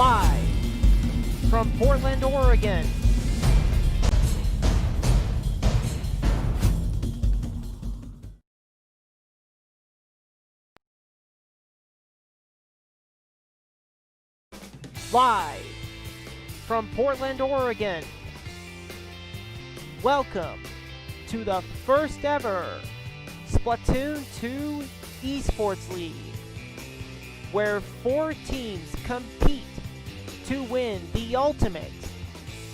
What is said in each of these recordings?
Live from Portland, Oregon. Live from Portland, Oregon. Welcome to the first ever Splatoon 2 Esports League, where 4 teams compete to win the ultimate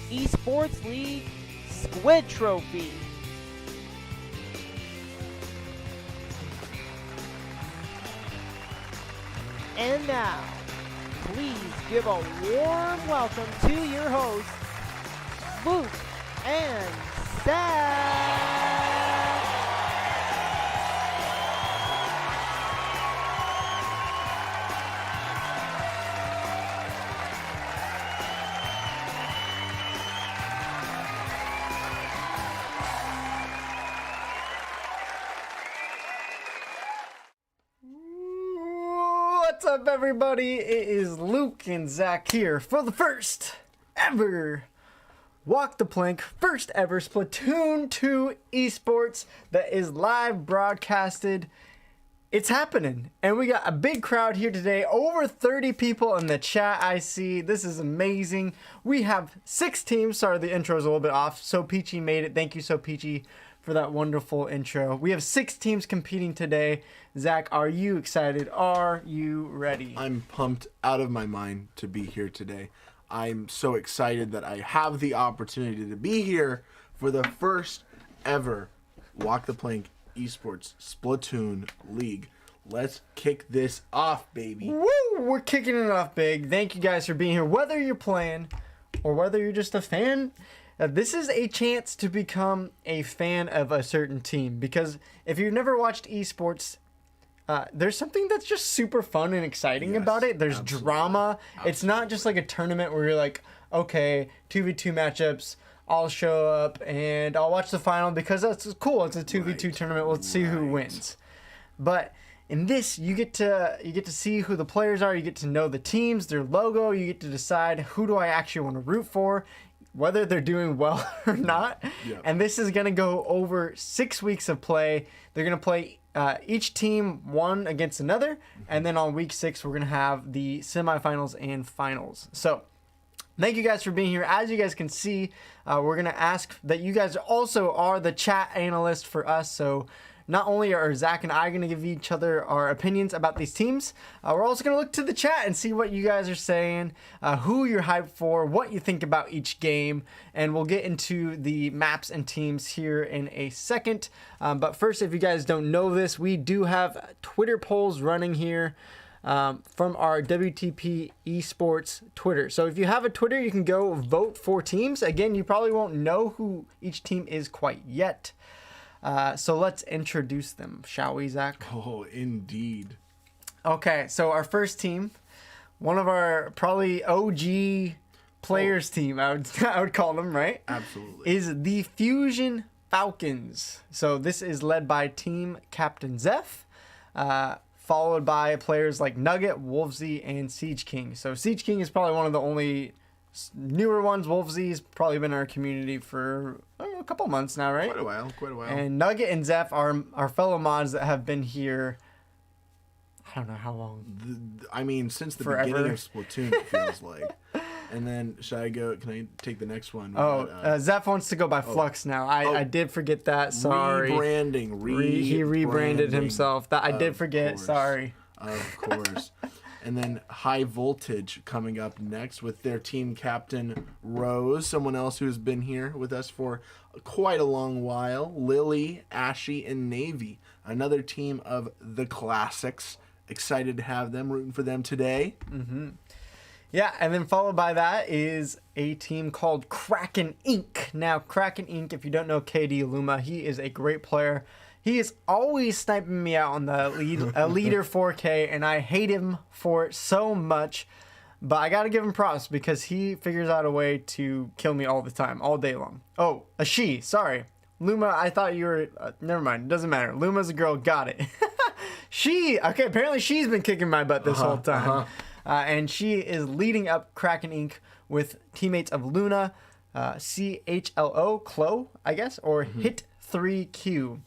Esports League Squid Trophy. And now, please give a warm welcome to your hosts, Luke and Seth. What's up, everybody? It is Luke and Zach here for the first ever Walk the Plank, first ever Splatoon 2 Esports that is live broadcasted. It's happening, and we got a big crowd here today. Over 30 people in the chat I see. This is amazing. We have 6 teams. Sorry, the intro is a little bit off. So Peachy made it. Thank you, So Peachy, for that wonderful intro. We have 6 teams competing today. Zach, are you excited? Are you ready? I'm pumped out of my mind to be here today. I'm so excited that I have the opportunity to be here for the first ever Walk the Plank Esports Splatoon League. Let's kick this off, baby. Woo! We're kicking it off big. Thank you guys for being here. Whether you're playing or whether you're just a fan, this is a chance to become a fan of a certain team. Because if you've never watched esports, there's something that's just super fun and exciting about it. There's drama. It's not just like a tournament where you're like, okay, 2v2 matchups, I'll show up and I'll watch the final because that's cool. It's a 2v2 tournament. Let's see who wins. But in this, you get to see who the players are. You get to know the teams, their logo. You get to decide who do I actually want to root for, whether they're doing well or not. Yep. And this is going to go over 6 weeks of play. They're going to play each team one against another. And then on week 6, we're going to have the semifinals and finals. So thank you guys for being here. As you guys can see, we're going to ask that you guys also are the chat analyst for us. So not only are Zach and I going to give each other our opinions about these teams, we're also going to look to the chat and see what you guys are saying, who you're hyped for, what you think about each game, and we'll get into the maps and teams here in a second. But first, if you guys don't know this, we do have Twitter polls running here from our WTP Esports Twitter. So if you have a Twitter, you can go vote for teams. Again, you probably won't know who each team is quite yet. So let's introduce them, shall we, Zach? Oh, indeed. Okay, so our first team, one of our probably OG players team, I would call them, right? Absolutely. Is the Fusion Falcons. So this is led by team captain Zeph, followed by players like Nugget, Wolvesy, and Siege King. So Siege King is probably one of the only newer ones. Wolvesy's probably been in our community for a couple months now, right? Quite a while. And Nugget and Zeph are our fellow mods that have been here, I don't know how long. I mean, since the Forever. beginning of Splatoon, it feels like. And then, should I go? Can I take the next one? Zeph wants to go by Flux now. I did forget that. Sorry. Rebranding. He rebranded himself. That I did forget. Course. Sorry. Of course. And then High Voltage coming up next with their team captain, Rose, someone else who's been here with us for quite a long while. Lily, Ashy, and Navy, another team of the classics. Excited to have them, rooting for them today. Mm-hmm. Yeah, and then followed by that is a team called Kraken Inc. Now, Kraken Inc., if you don't know KD Luma, he is a great player. He is always sniping me out on the leader 4K, and I hate him for it so much. But I got to give him props because he figures out a way to kill me all the time, all day long. Oh, a she, sorry. Luma, I thought you were... never mind, it doesn't matter. Luma's a girl, got it. Okay, apparently she's been kicking my butt this whole time. and she is leading up Kraken Inc. with teammates of Luna, CHLO, I guess, or Hit3Q.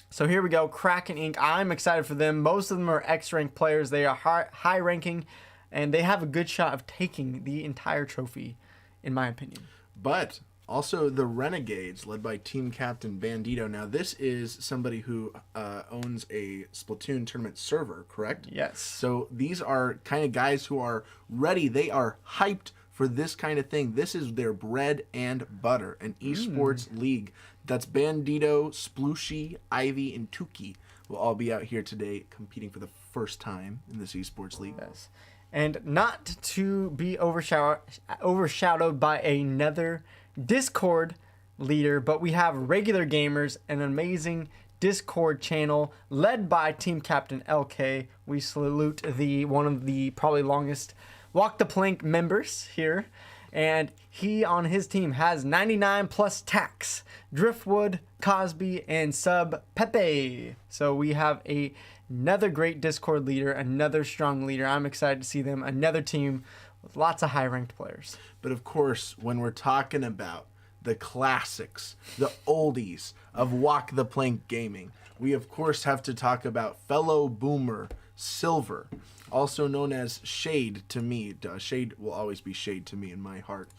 So here we go, Kraken Inc. I'm excited for them. Most of them are X-ranked players. They are high ranking, and they have a good shot of taking the entire trophy, in my opinion. But also the Renegades, led by team captain Bandito. Now, this is somebody who owns a Splatoon tournament server, correct? Yes. So these are kind of guys who are ready. They are hyped for this kind of thing. This is their bread and butter, an esports league. That's Bandito, Splooshy, Ivy, and Tuki will all be out here today competing for the first time in this esports league. Yes. And not to be overshadowed by another Discord leader, but we have regular gamers, an amazing Discord channel led by team captain LK. We salute one of the probably longest Walk the Plank members here, and he on his team has 99 plus Tax, Driftwood, Cosby, and Sub Pepe. So we have another great Discord leader, another strong leader. I'm excited to see them, another team with lots of high-ranked players. But of course, when we're talking about the classics, the oldies of Walk the Plank Gaming, we of course have to talk about fellow boomer Silver, also known as Shade to me. Shade will always be Shade to me in my heart.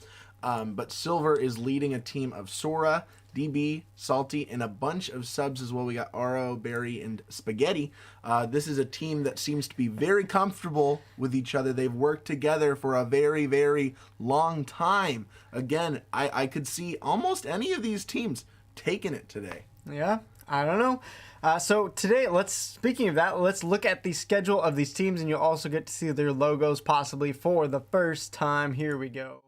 But Silver is leading a team of Sora, DB, Salty, and a bunch of subs as well. We got Aro, Barry, and Spaghetti. This is a team that seems to be very comfortable with each other. They've worked together for a very, very long time. Again, I could see almost any of these teams taking it today. Yeah, I don't know. So today, speaking of that, let's look at the schedule of these teams, and you'll also get to see their logos possibly for the first time. Here we go.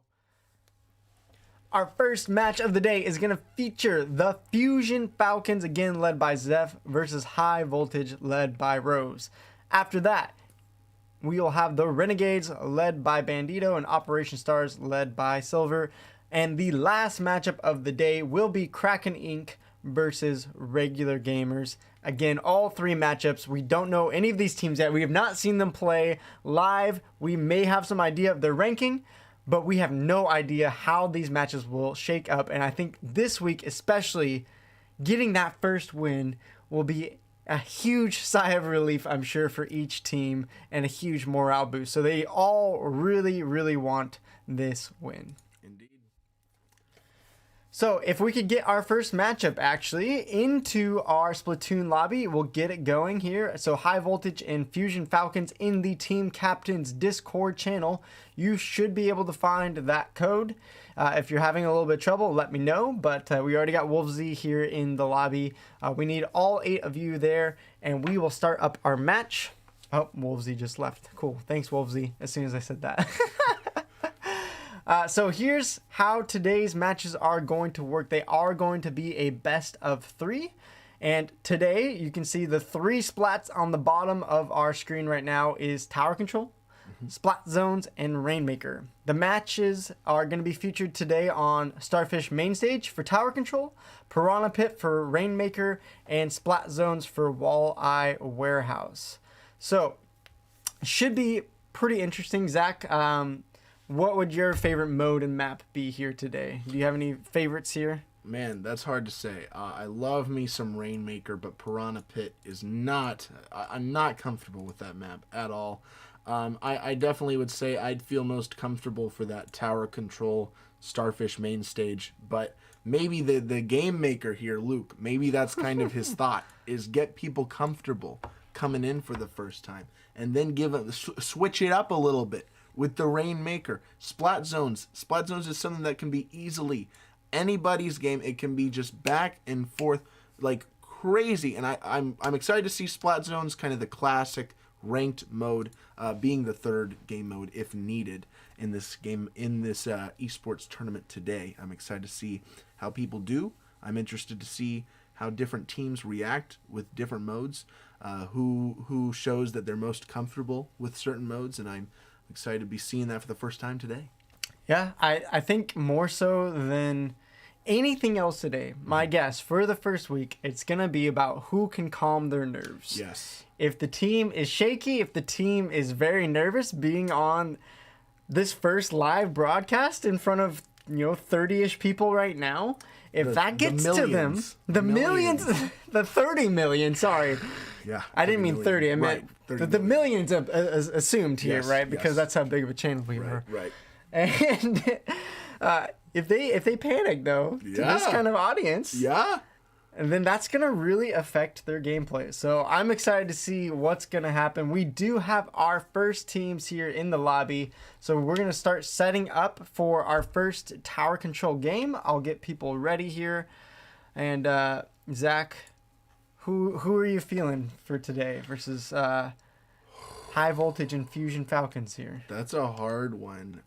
Our first match of the day is going to feature the Fusion Falcons, again led by Zeph, versus High Voltage, led by Rose. After that, we will have the Renegades, led by Bandito, and Operation Stars, led by Silver. And the last matchup of the day will be Kraken Inc. versus Regular Gamers. Again, all three matchups. We don't know any of these teams yet. We have not seen them play live. We may have some idea of their ranking, but we have no idea how these matches will shake up. And I think this week, especially, getting that first win will be a huge sigh of relief, I'm sure, for each team, and a huge morale boost. So they all really, really want this win. Indeed. So if we could get our first matchup actually into our Splatoon lobby, we'll get it going here. So High Voltage and Fusion Falcons in the Team Captain's Discord channel. You should be able to find that code. If you're having a little bit of trouble, let me know. But we already got Wolfsy here in the lobby. We need all 8 of you there, and we will start up our match. Oh, Wolfsy just left. Cool. Thanks, Wolfsy, as soon as I said that. So here's how today's matches are going to work. They are going to be a best of 3. And today, you can see the 3 splats on the bottom of our screen right now is Tower Control, Splat Zones, and Rainmaker. The matches are going to be featured today on Starfish Main Stage for Tower Control, Piranha Pit for Rainmaker, and Splat Zones for Walleye Warehouse. So, should be pretty interesting. Zach, what would your favorite mode and map be here today? Do you have any favorites here? Man, that's hard to say. I love me some Rainmaker, but Piranha Pit is not... I'm not comfortable with that map at all. I definitely would say I'd feel most comfortable for that Tower Control Starfish Main Stage, but maybe the game maker here, Luke, maybe that's kind of his thought, is get people comfortable coming in for the first time, and then switch it up a little bit with the Rainmaker. Splat Zones. Splat Zones is something that can be easily anybody's game. It can be just back and forth like crazy, and I'm excited to see Splat Zones, kind of the classic ranked mode, being the third game mode if needed in this game, in this esports tournament today. I'm excited to see how people do. I'm interested to see how different teams react with different modes, who shows that they're most comfortable with certain modes, and I'm excited to be seeing that for the first time today. Yeah, I think more so than anything else today, my guess for the first week, it's going to be about who can calm their nerves. Yes. If the team is shaky, if the team is very nervous being on this first live broadcast in front of, 30-ish people right now, if that gets to them, the millions, the 30 million, sorry. Yeah. I didn't mean 30, I meant right, the millions assumed here, Yes, right? Because yes. that's how big of a channel we are. Right. And if they panic though, to this kind of audience, Yeah. and then that's gonna really affect their gameplay. So I'm excited to see what's gonna happen. We do have our first teams here in the lobby, so we're gonna start setting up for our first tower control game. I'll get people ready here, and Zach, who are you feeling for today versus High Voltage and Fusion Falcons here? That's a hard one.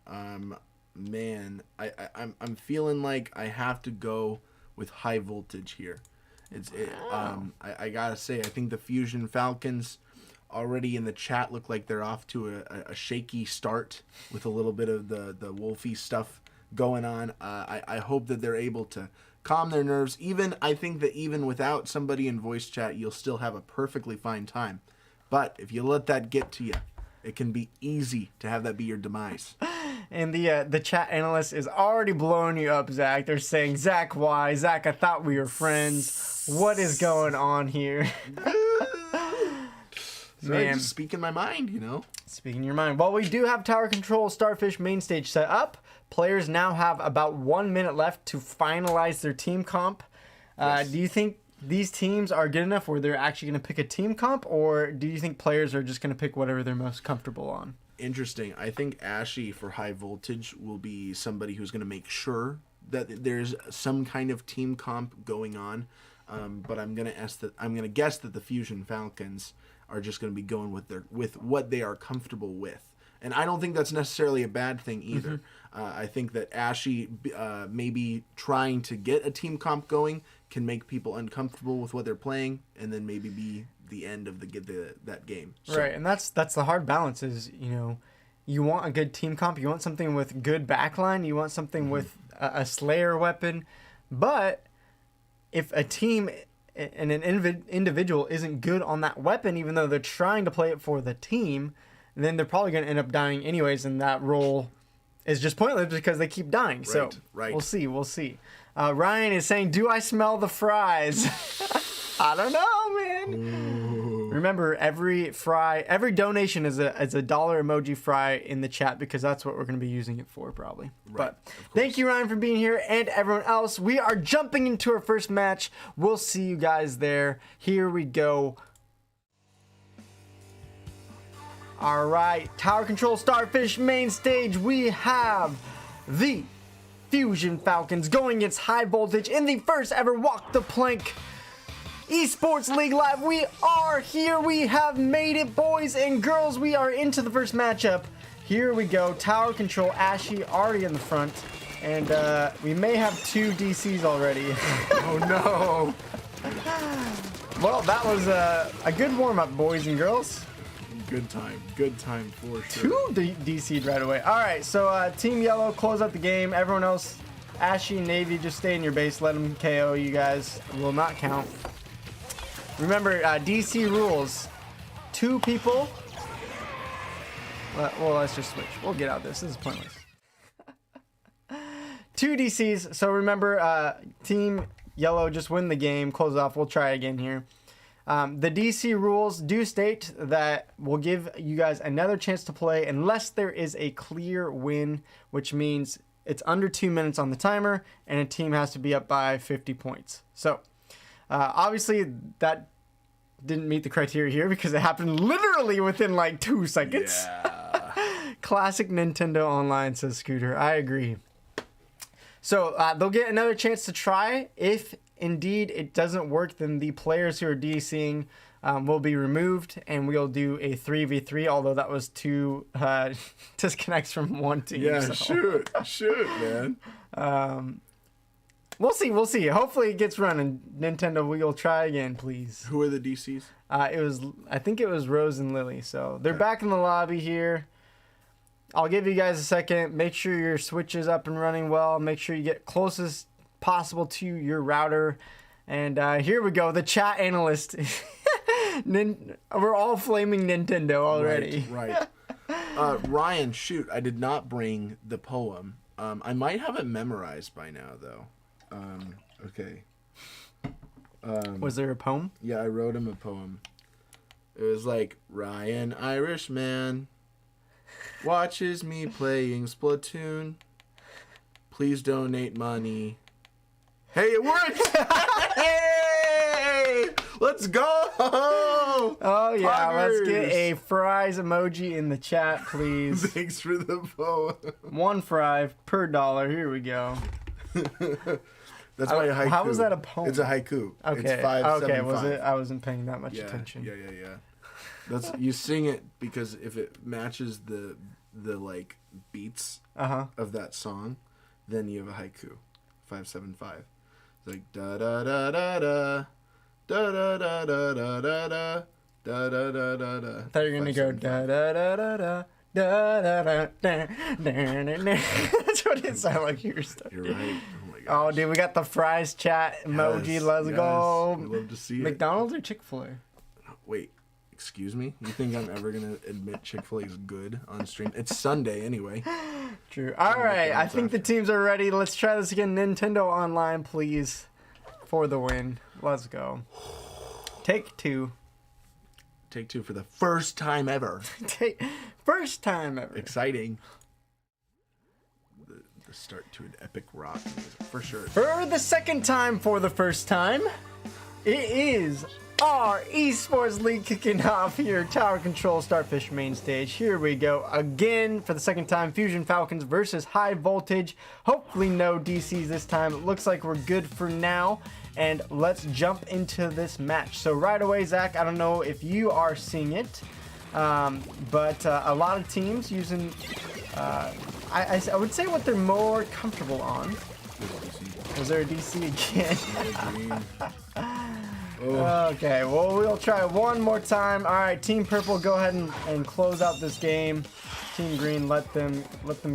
Man, I'm feeling like I have to go with High Voltage here. I gotta say, I think the Fusion Falcons already in the chat look like they're off to a shaky start with a little bit of the Wolfie stuff going on. I hope that they're able to calm their nerves. I think that even without somebody in voice chat, you'll still have a perfectly fine time. But if you let that get to you, it can be easy to have that be your demise. And the chat analyst is already blowing you up, Zach. They're saying, Zach, why? Zach, I thought we were friends. What is going on here? Man, just speaking my mind, Speaking your mind. Well, we do have Tower Control Starfish main stage set up. Players now have about 1 minute left to finalize their team comp. Yes. Do you think these teams are good enough where they're actually going to pick a team comp, or do you think players are just going to pick whatever they're most comfortable on? Interesting. I think Ashy for High Voltage will be somebody who's going to make sure that there's some kind of team comp going on. But I'm going to guess that the Fusion Falcons are just going to be going with what they are comfortable with. And I don't think that's necessarily a bad thing either. I think that Ashy maybe trying to get a team comp going can make people uncomfortable with what they're playing, and then maybe be the end of that game. So, right, and that's the hard balance is, you want a good team comp, you want something with good backline, you want something with a Slayer weapon, but if a team and an individual isn't good on that weapon, even though they're trying to play it for the team, then they're probably going to end up dying anyways, and that role is just pointless because they keep dying. Right. We'll see. Ryan is saying, do I smell the fries? I don't know, man. Ooh. Remember, every donation is a dollar emoji fry in the chat, because that's what we're going to be using it for probably. Right, But thank you, Ryan, for being here, and everyone else. We are jumping into our first match. We'll see you guys there. Here we go. All right, Tower Control Starfish main stage. We have the Fusion Falcons going against High Voltage in the first ever Walk the Plank Esports League Live. We are here. We have made it, boys and girls. We are into the first matchup. Here we go. Tower Control, Ashy already in the front. And we may have 2 DCs already. Oh, no. Well, that was a good warm-up, boys and girls. Good time for sure. 2 DC'd right away. All right, so Team Yellow, close out the game. Everyone else, Ashy and Navy, just stay in your base. Let them KO you guys. Will not count. Remember, DC rules. 2 people. Well, let's just switch. We'll get out of this. This is pointless. 2 DCs. So remember, Team Yellow, just win the game. Close off. We'll try again here. The DC rules do state that we'll give you guys another chance to play unless there is a clear win, which means it's under 2 minutes on the timer and a team has to be up by 50 points. So obviously that didn't meet the criteria here because it happened literally within like 2 seconds. Yeah. Classic Nintendo Online, says Scooter. I agree. So they'll get another chance to try. If indeed it doesn't work, then the players who are DCing will be removed, and we'll do a 3v3, although that was 2 disconnects from 1 team. Yeah, so. shoot, man. We'll see. Hopefully it gets running. Nintendo, we'll try again, please. Who are the DCs? I think it was Rose and Lily, so they're back in the lobby here. I'll give you guys a second. Make sure your switch is up and running well. Make sure you get closest possible to your router. And here we go. The chat analyst. We're all flaming Nintendo already. Right. Ryan, shoot, I did not bring the poem. I might have it memorized by now, though. Okay. Was there a poem? Yeah, I wrote him a poem. It was like, Ryan, Irishman, watches me playing Splatoon. Please donate money. Hey, it worked! Hey! Let's go! Oh, yeah. Poggers. Let's get a fries emoji in the chat, please. Thanks for the poem. 1 fry per $1. Here we go. That's my haiku. How was that a poem? It's a haiku. Okay. It's 575. Okay, was it? I wasn't paying that much attention. Yeah. That's you sing it because if it matches the like beats of that song, then you have a haiku. 575. It's like da da da da da da da da da da da da da da da da da. I thought you were gonna go da da da da da. Da, da, da, da, da, da, da. That's what it sounded like you were stuck. You're right. Oh my gosh. Oh, dude, we got the fries chat emoji. Yes, Let's go. I'd love to see it. McDonald's or Chick-fil-A? Wait, excuse me? You think I'm ever gonna admit Chick-fil-A is good on stream? It's Sunday anyway. True. All right, I think the teams are ready. Let's try this again. Nintendo Online, please, for the win. Let's go. Take 2. Take 2 for the first time ever. First time ever. Exciting. The start to an epic rock music, for sure. For the second time, for the first time, it is our Esports League kicking off here. Tower Control, Starfish main stage. Here we go again for the second time. Fusion Falcons versus High Voltage. Hopefully no DCs this time. It looks like we're good for now. And let's jump into this match. So right away, Zach, I don't know if you are seeing it, but a lot of teams using, I would say what they're more comfortable on. Was there a DC again? Okay, well, we'll try one more time. All right, Team Purple, go ahead and close out this game. Team Green, let them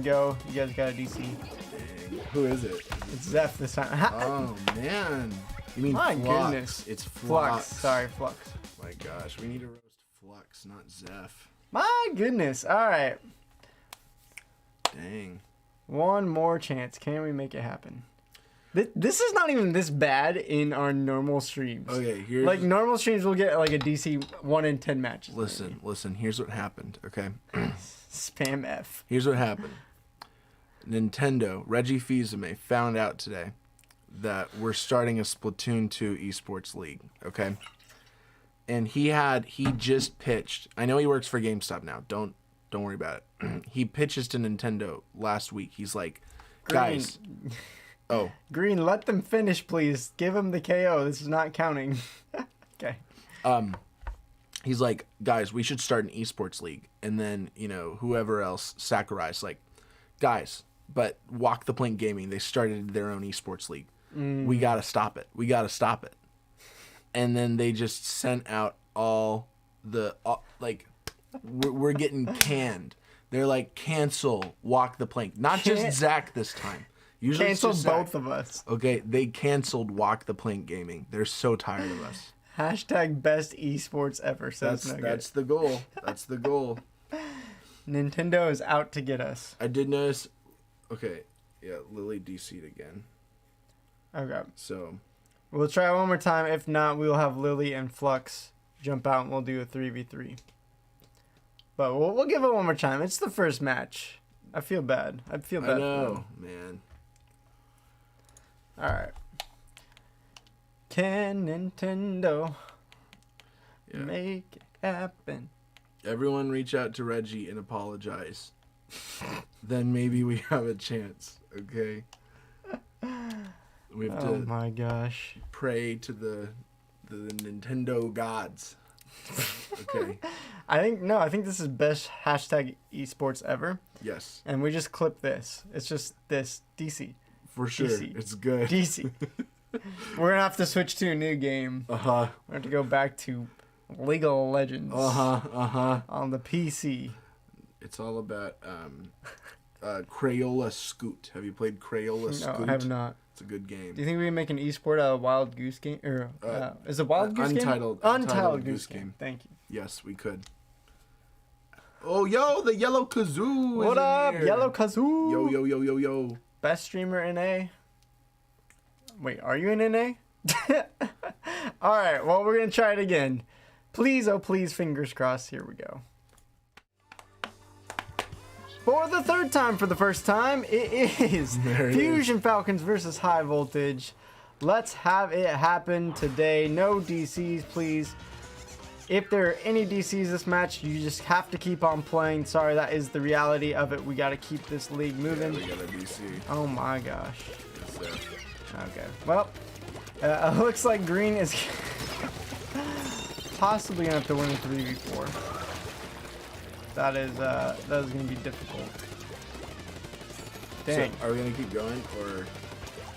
go. You guys got a DC. Who is it? It's Zeph this time. Oh, man. You mean My Flux. goodness. It's Flux. Sorry, Flux. My gosh, we need to roast Flux, not Zeph. My goodness. All right. Dang. One more chance. Can we make it happen? This is not even this bad in our normal streams. Okay, here's... Like, normal streams will get, like, a DC 1 in 10 matches. Listen. Here's what happened, okay? Spam F. Here's what happened. Nintendo, Reggie Fils-Aimé, found out today that we're starting a Splatoon 2 Esports League, okay? And he just pitched. I know he works for GameStop now. Don't worry about it. He pitches to Nintendo last week. He's like, guys... Oh. Green, let them finish, please. Give him the KO. This is not counting. Okay. He's like, guys, we should start an esports league. And then, whoever else, Sakurai's like, guys, but Walktheplank Gaming, they started their own esports league. We got to stop it. And then they just sent out all the, we're getting canned. They're like, cancel Walktheplank. Not just Zach this time. Usually canceled both of us. Okay, they canceled Walktheplank Gaming. They're so tired of us. Hashtag best esports ever. That's the goal. That's the goal. Nintendo is out to get us. I did notice. Okay, yeah, Lily DC'd again. Okay. So we'll try one more time. If not, we'll have Lily and Flux jump out and we'll do a 3v3. But we'll give it one more time. It's the first match. I feel bad. I know, man. Alright. Can Nintendo make it happen? Everyone reach out to Reggie and apologize. Then maybe we have a chance, okay? We have to my gosh. pray to the Nintendo gods. Okay. I think this is best hashtag esports ever. Yes. And we just clip this. It's just this DC. For sure. DC. It's good. DC. We're gonna have to switch to a new game. We have to go back to League of Legends. On the PC. It's all about Crayola Scoot. Have you played Crayola Scoot? No, I have not. It's a good game. Do you think we can make an esport out of Wild Goose Game? Or is it Wild Goose Untitled, Game? Untitled Goose Game. Thank you. Yes, we could. Oh, yo, the Yellow Kazoo. What up, here. Yellow Kazoo? Yo, yo, yo, yo, yo. Best streamer NA. Wait, are you in NA? All right, well, we're going to try it again. Please, oh please, fingers crossed. Here we go. For the third time for the first time, it is Fusion Falcons versus High Voltage. Let's have it happen today. No DCs, please. If there are any DCs this match, you just have to keep on playing. Sorry, that is the reality of it. We got to keep this league moving. Yeah, we got a DC. Oh my gosh. Yes, sir. Okay, well, it looks like green is possibly going to have to win a 3v4. That is going to be difficult. Dang. So, are we going to keep going, or?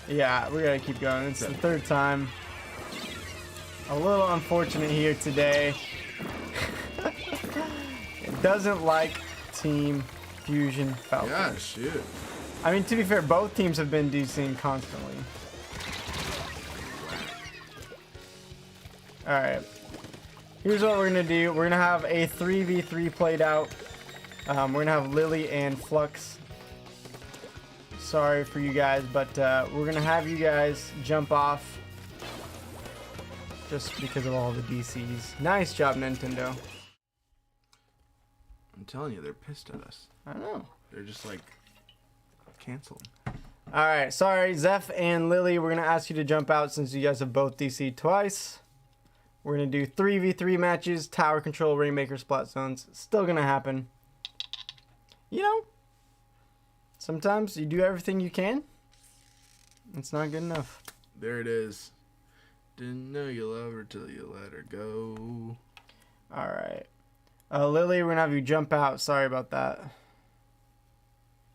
Yeah, we're going to keep going. It's the third time. A little unfortunate here today. It doesn't like Team Fusion Falcons. Yeah, shoot. I mean, to be fair, both teams have been DCing constantly. Alright. Here's what we're going to do. We're going to have a 3v3 played out. We're going to have Lily and Flux. Sorry for you guys, but we're going to have you guys jump off. Just because of all the DCs. Nice job, Nintendo. I'm telling you, they're pissed at us. I know. They're just like, canceled. Alright, sorry, Zeph and Lily, we're going to ask you to jump out since you guys have both DC'd twice. We're going to do 3v3 matches, Tower Control, Rainmaker, Splat Zones. Still going to happen. You know, sometimes you do everything you can. It's not good enough. There it is. Didn't know you love her till you let her go. Alright. Lily, we're going to have you jump out. Sorry about that.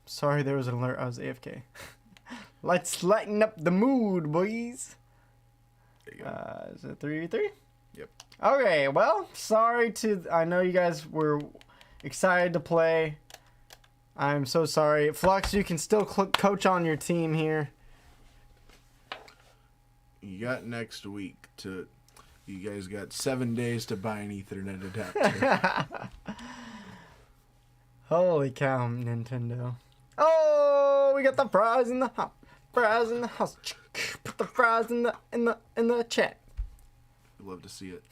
Sorry there was an alert. I was AFK. Let's lighten up the mood, boys. There you go. Is it 3v3? Yep. Okay, well, sorry to... I know you guys were excited to play. I'm so sorry. Flux, you can still coach on your team here. You got next week to... You guys got 7 days to buy an Ethernet adapter. Holy cow, Nintendo. Oh, we got the fries in the house. Fries in the house. Put the fries in the chat. Love to see it.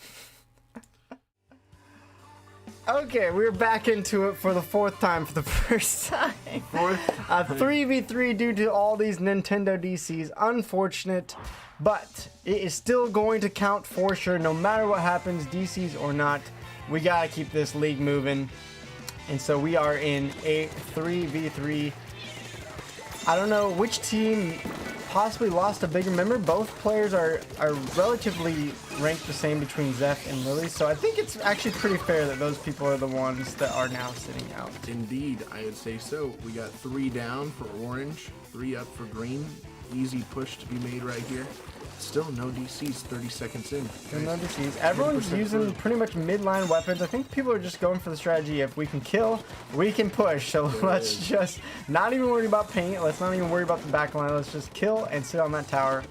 Okay, we're back into it for the fourth time for the first time. Fourth? 3v3 due to all these Nintendo DCs. Unfortunate, but it is still going to count for sure no matter what happens, DCs or not. We gotta keep this league moving. And so we are in a 3v3. I don't know which team possibly lost a bigger member. Both players are relatively ranked the same between Zeph and Lily, so I think it's actually pretty fair that those people are the ones that are now sitting out. Indeed, I would say so. We got 3 down for orange, 3 up for green. Easy push to be made right here. Still no DCs 30 seconds in. Still no DCs. Everyone's using pretty much midline weapons. I think people are just going for the strategy, if we can kill, we can push. So let's just not even worry about paint. Let's not even worry about the back line. Let's just kill and sit on that tower.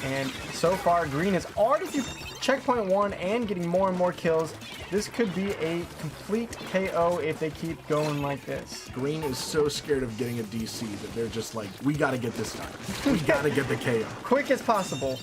And so far, green is already through checkpoint 1 and getting more and more kills. This could be a complete KO if they keep going like this. Green is so scared of getting a DC that they're just like, we gotta get this done. We gotta get the KO. Quick as possible.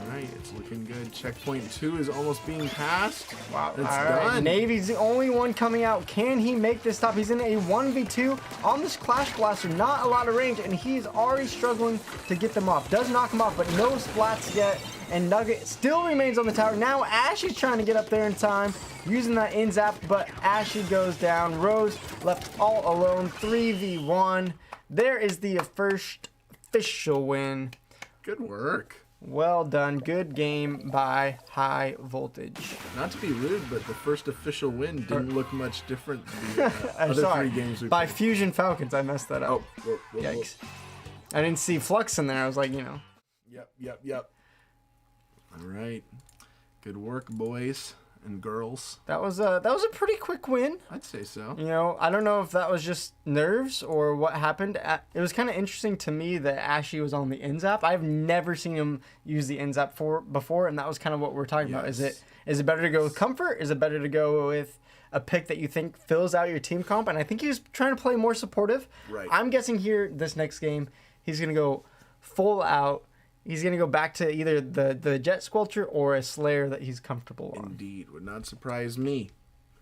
Alright, it's looking good. Checkpoint 2 is almost being passed. Wow, it's done. Navy's the only one coming out. Can he make this stop? He's in a 1v2 on this Clash Blaster. Not a lot of range, and he's already struggling to get them off. Does knock him off, but no splats yet. And Nugget still remains on the tower. Now Ashy's trying to get up there in time, using that in-zap, but Ashy goes down. Rose left all alone, 3v1. There is the first official win. Good work. Well done. Good game by High Voltage. Not to be rude, but the first official win didn't look much different than the other sorry. 3 games we by played. Fusion Falcons. I messed that up. Oh, whoa, whoa, Yikes. I didn't see Flux in there. I was like, you know. Yep. All right. Good work, boys. and girls. That was a pretty quick win. I'd say so. You know, I don't know if that was just nerves or what happened. It was kind of interesting to me that Ashy was on the in-zap. I've never seen him use the in-zap before, and that was kind of what we're talking about. Is it better to go with comfort? Is it better to go with a pick that you think fills out your team comp? And I think he was trying to play more supportive. Right. I'm guessing here this next game, he's going to go full out. He's going to go back to either the Jet Squelcher or a Slayer that he's comfortable on. Indeed. Would not surprise me.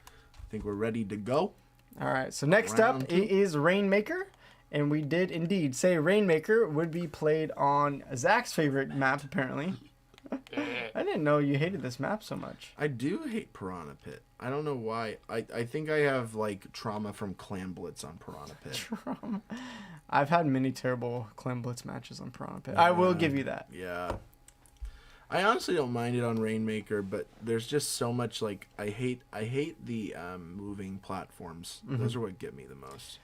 I think we're ready to go. All right. So next up is Rainmaker. And we did indeed say Rainmaker would be played on Zach's favorite map, apparently. I didn't know you hated this map so much. I do hate Piranha Pit. I don't know why. I think I have like trauma from Clan Blitz on Piranha Pit. Trauma. I've had many terrible Clan Blitz matches on Piranha Pit. I will give you that. Yeah. I honestly don't mind it on Rainmaker, but there's just so much like I hate the moving platforms. Mm-hmm. Those are what get me the most.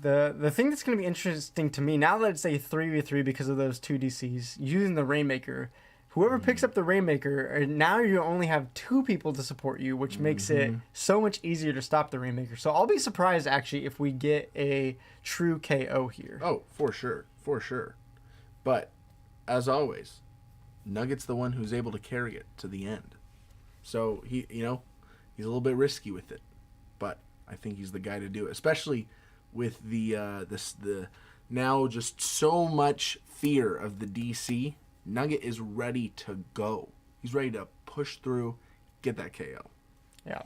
The thing that's going to be interesting to me now that it's a 3v3 because of those two DCs using the Rainmaker. Whoever picks up the Rainmaker, now you only have 2 people to support you, which makes it so much easier to stop the Rainmaker. So I'll be surprised, actually, if we get a true KO here. Oh, for sure. For sure. But, as always, Nugget's the one who's able to carry it to the end. So, he's a little bit risky with it. But I think he's the guy to do it. Especially with the now just so much fear of the DC. Nugget is ready to go. He's ready to push through, get that KO. Yeah.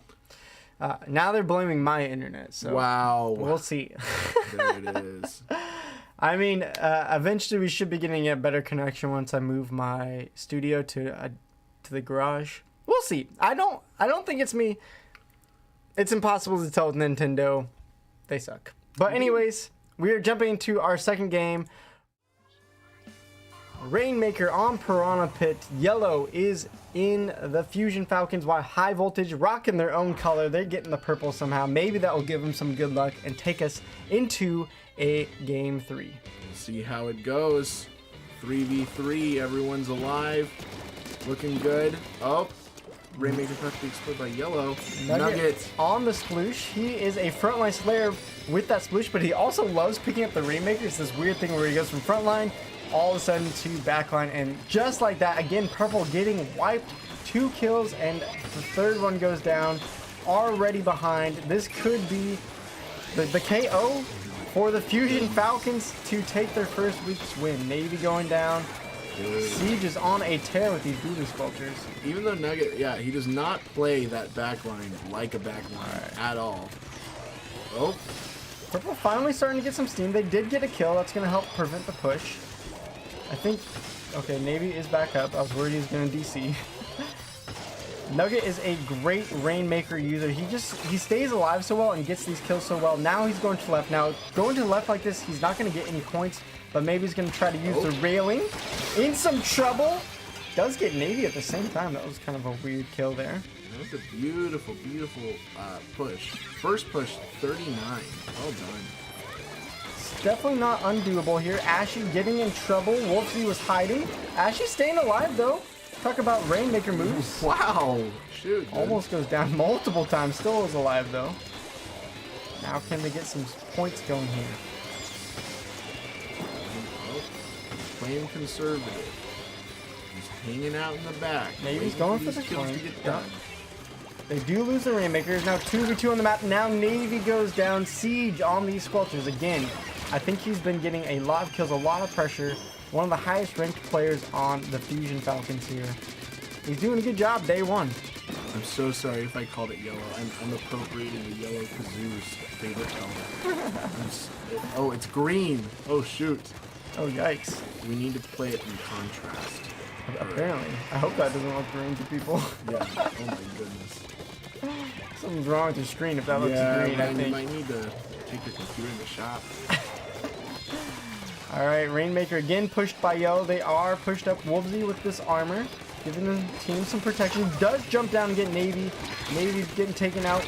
Now they're blaming my internet. So wow. We'll see. There it is. I mean, eventually we should be getting a better connection once I move my studio to the garage. We'll see. I don't think it's me. It's impossible to tell with Nintendo. They suck. But anyways, we are jumping into our second game. Rainmaker on Piranha Pit. Yellow is in the Fusion Falcons, while High Voltage rocking their own color. They're getting the purple somehow. Maybe that will give them some good luck and take us into a game 3. We'll see how it goes. 3v3, everyone's alive. Looking good. Oh, Rainmaker's about to be explored by Yellow. Nugget on the sploosh. He is a frontline Slayer with that sploosh, but he also loves picking up the Rainmaker. It's this weird thing where he goes from frontline all of a sudden to backline, and just like that, again, purple getting wiped. 2 kills, and the third one goes down. Already behind. This could be the KO for the Fusion Falcons to take their first week's win. Navy going down. Siege is on a tear with these Voodoo Sculptures. Even though Nugget, he does not play that backline like a backline at all. Oh. Purple finally starting to get some steam. They did get a kill. That's going to help prevent the push. I think, okay, Navy is back up. I was worried he was going to DC. Nugget is a great Rainmaker user. He stays alive so well and gets these kills so well. Now he's going to left. Now, going to left like this, he's not going to get any points, but maybe he's going to try to use the railing. In some trouble. Does get Navy at the same time. That was kind of a weird kill there. That was a beautiful, beautiful push. First push, 39. Well done. Definitely not undoable here. Ashy getting in trouble. Wolfsy was hiding. Ashy staying alive, though. Talk about Rainmaker moves. Wow. Shoot. Dude. Almost goes down multiple times. Still is alive, though. Now can they get some points going here? Oh, playing conservative. He's hanging out in the back. Maybe he's going for the kills to get done. They do lose the Rainmakers. Now 2v2 on the map. Now Navy goes down. Siege on these Squelchers again. I think he's been getting a lot of kills, a lot of pressure. One of the highest ranked players on the Fusion Falcons here. He's doing a good job day 1. I'm so sorry if I called it yellow. I'm appropriating the yellow Kazoo's favorite color. Oh, it's green. Oh, shoot. Oh, yikes. We need to play it in contrast. Apparently. I hope that doesn't look green to people. Yeah. Oh, my goodness. Something's wrong with your screen if that looks green, I think. You might need to take your computer in the shop. Alright, Rainmaker again pushed by Yellow. They are pushed up Wolfsy with this armor, giving the team some protection. Does jump down and get Navy. Navy's getting taken out.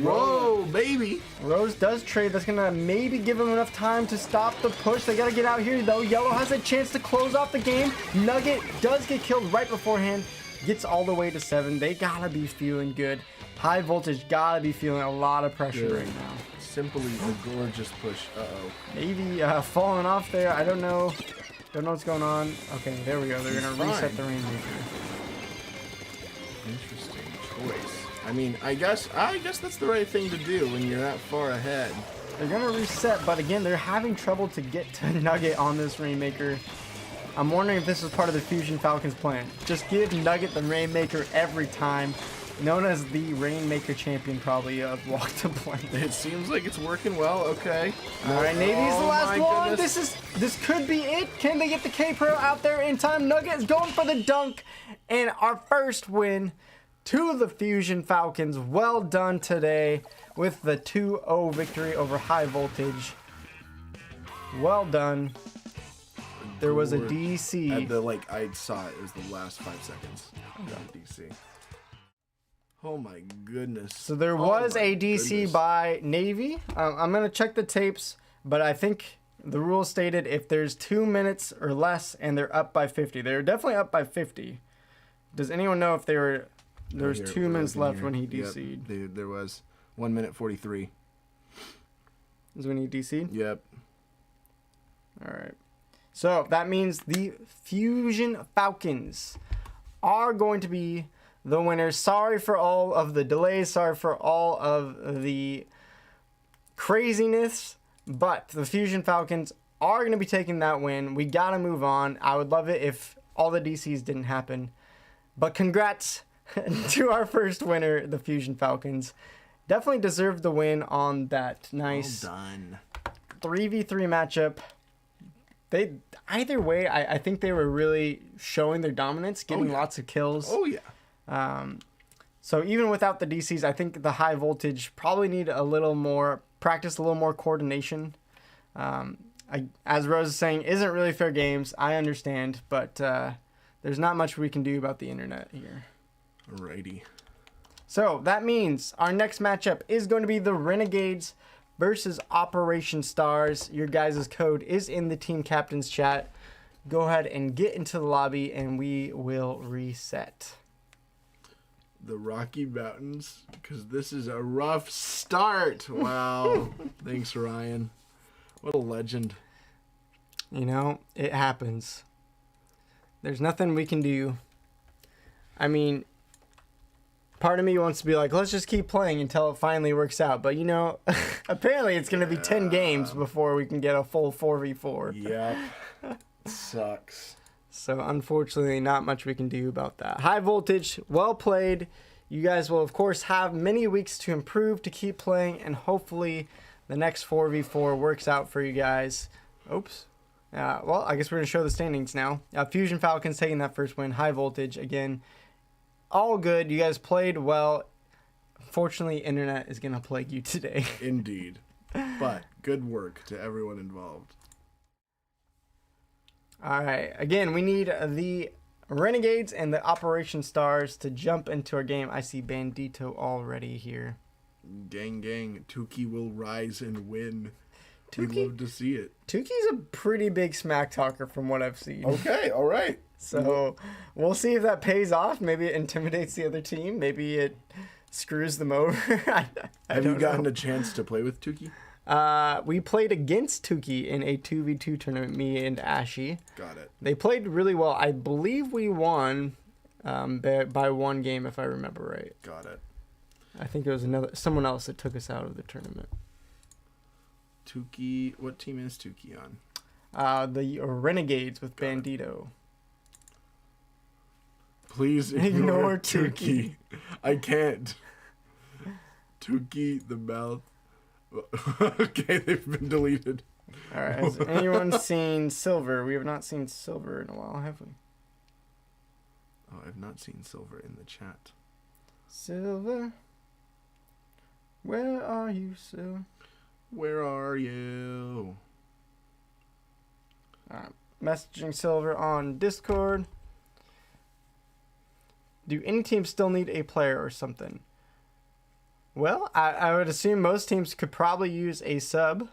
Whoa, baby. Rose does trade. That's going to maybe give him enough time to stop the push. They got to get out here, though. Yellow has a chance to close off the game. Nugget does get killed right beforehand. gets all the way to 7, they gotta be feeling good. High Voltage gotta be feeling a lot of pressure right now. Simply a gorgeous push. Uh-oh. Navy falling off there. I don't know. Don't know what's going on. Okay, there we go. They're going to reset the Rainmaker. Interesting choice. I mean, I guess that's the right thing to do when you're that far ahead. They're going to reset, but again, they're having trouble to get to Nugget on this Rainmaker. I'm wondering if this is part of the Fusion Falcons plan. Just give Nugget the Rainmaker every time. Known as the Rainmaker champion, probably, of Walktheplank. It seems like it's working well. Okay. All right, Navy's the last one. Goodness. This could be it. Can they get the K-Pro out there in time? Nugget is going for the dunk. And our first win to the Fusion Falcons. Well done today with the 2-0 victory over High Voltage. Well done. There was a DC. At the, I saw it. It was the last 5 seconds. Okay. DC. Oh my goodness. So there was a DC by Navy. I'm going to check the tapes, but I think the rule stated if there's 2 minutes or less and they're up by 50. They're definitely up by 50. Does anyone know if there was 2 minutes left when he DC'd? Yep, there was 1 minute 43. Is when he DC'd? Yep. All right. So that means the Fusion Falcons are going to be the winners. Sorry for all of the delays. Sorry for all of the craziness. But the Fusion Falcons are going to be taking that win. We got to move on. I would love it if all the DCs didn't happen. But congrats to our first winner, the Fusion Falcons. Definitely deserved the win on that nice Well done. 3v3 matchup. Either way, I think they were really showing their dominance, getting lots of kills. Oh, yeah. So even without the DCs, I think the High Voltage probably need a little more practice, a little more coordination. As Rose is saying, isn't really fair games. I understand, but there's not much we can do about the internet here. Alrighty. So that means our next matchup is going to be the Renegades versus Operation Stars. Your guys' code is in the team captain's chat. Go ahead and get into the lobby and we will reset. The Rocky Mountains, because this is a rough start. Wow. Thanks, Ryan. What a legend. You know, it happens. There's nothing we can do. I mean, part of me wants to be like, let's just keep playing until it finally works out. But, you know, apparently it's going to be 10 games before we can get a full 4v4. Yep. Sucks. So, unfortunately, not much we can do about that. High Voltage, well played. You guys will, of course, have many weeks to improve, to keep playing, and hopefully the next 4v4 works out for you guys. Oops. Well, I guess we're going to show the standings now. Fusion Falcons taking that first win. High Voltage, again, all good. You guys played well. Fortunately, internet is going to plague you today. Indeed. But good work to everyone involved. All right. Again, we need the Renegades and the Operation Stars to jump into our game. I see Bandito already here. Gang, gang. Tuki will rise and win. We'd Tuki? love to see it. Tuki's a pretty big smack talker from what I've seen. Okay, all right. So we'll see if that pays off. Maybe it intimidates the other team. Maybe it screws them over. Have you gotten a chance to play with Tuki? We played against Tuki in a 2v2 tournament, me and Ashy. Got it. They played really well. I believe we won by one game, if I remember right. Got it. I think it was someone else that took us out of the tournament. Tuki, what team is Tuki on? The Renegades with Bandito. Please ignore Tuki. I can't. Tuki, the mouth. Okay, they've been deleted. All right. Has anyone seen Silver? We have not seen Silver in a while, have we? Oh, I've not seen Silver in the chat. Silver, where are you, Silver? Where are you? Messaging Silver on Discord. Do any teams still need a player or something? Well, I would assume most teams could probably use a sub.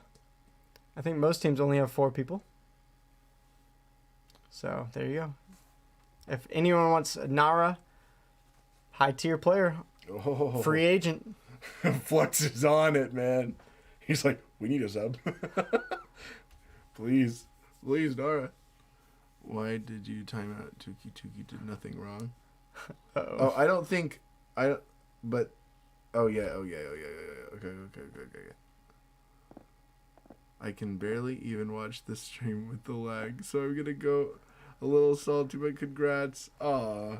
I think most teams only have 4 people. So, there you go. If anyone wants Nara high tier player, Oh, free agent. Flux is on it, man. He's like, we need a sub. Please, Nara. Why did you time out? Tuki did nothing wrong. Uh-oh. Oh, I don't think but oh yeah. Okay. I can barely even watch this stream with the lag, so I'm gonna go a little salty, but congrats. Aw.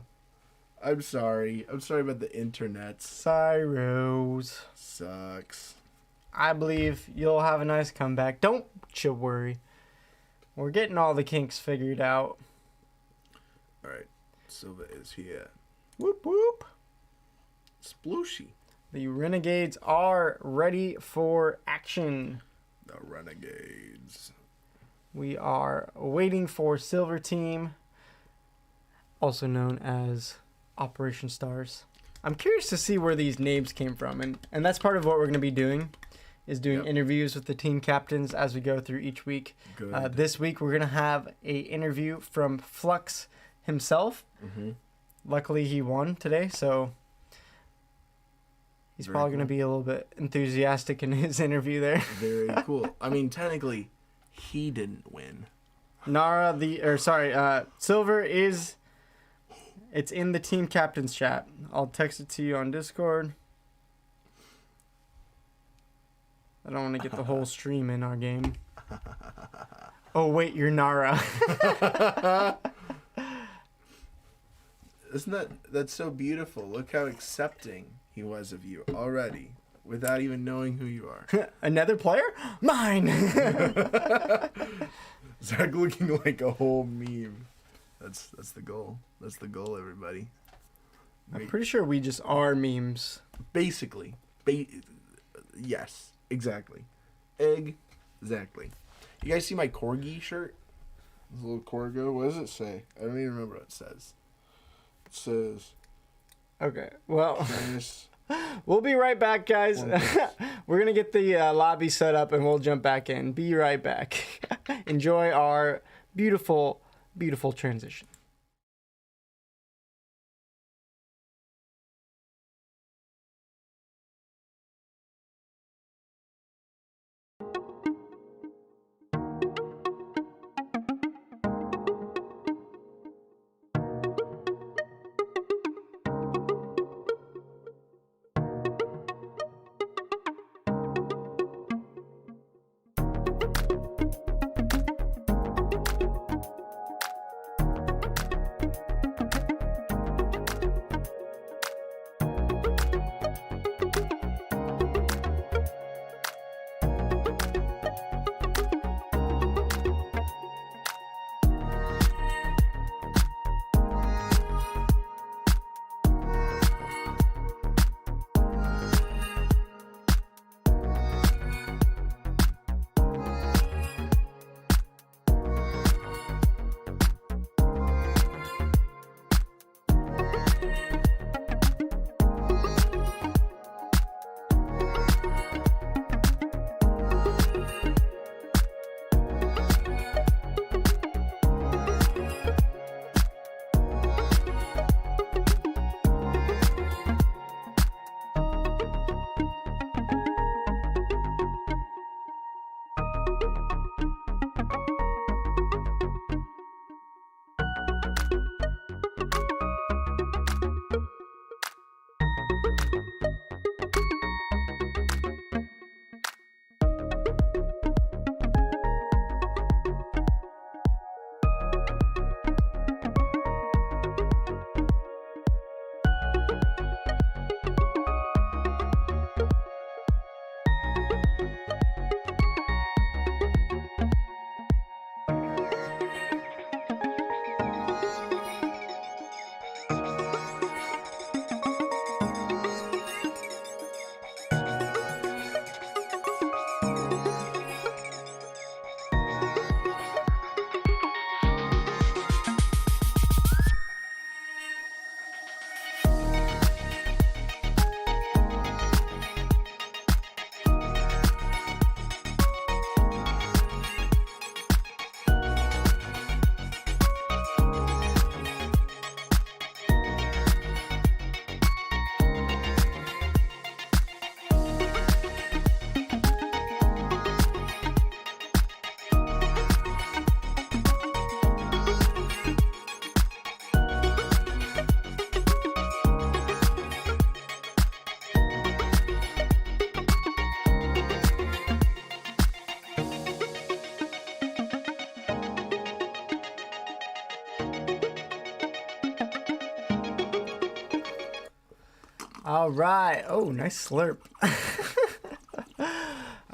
I'm sorry about the internet. Cyros. Sucks. I believe you'll have a nice comeback. Don't you worry. We're getting all the kinks figured out. Alright. Silva is here. Whoop whoop. Splooshy. The Renegades are ready for action. The Renegades. We are waiting for Silver Team, also known as Operation Stars. I'm curious to see where these names came from, and that's part of what we're going to be doing, is doing interviews with the team captains as we go through each week. Good. This week we're going to have a interview from Flux himself. Mm-hmm. Luckily he won today, so he's Very probably going to cool. be a little bit enthusiastic in his interview there. Very cool. I mean, technically, he didn't win. Silver is... It's in the team captain's chat. I'll text it to you on Discord. I don't want to get the whole stream in our game. Oh, wait, you're Nara. Isn't that's so beautiful? Look how accepting he was of you already, without even knowing who you are. Another player? Mine! Zach looking like a whole meme. That's the goal. That's the goal, everybody. I'm pretty sure we just are memes. Basically. Yes, exactly. Exactly. You guys see my corgi shirt? This little corgo. What does it say? I don't even remember what it says. It says... Okay, well, Nice. we'll be right back, guys. We're going to get the lobby set up and we'll jump back in. Be right back. Enjoy our beautiful, beautiful transition. All right. Oh, nice slurp.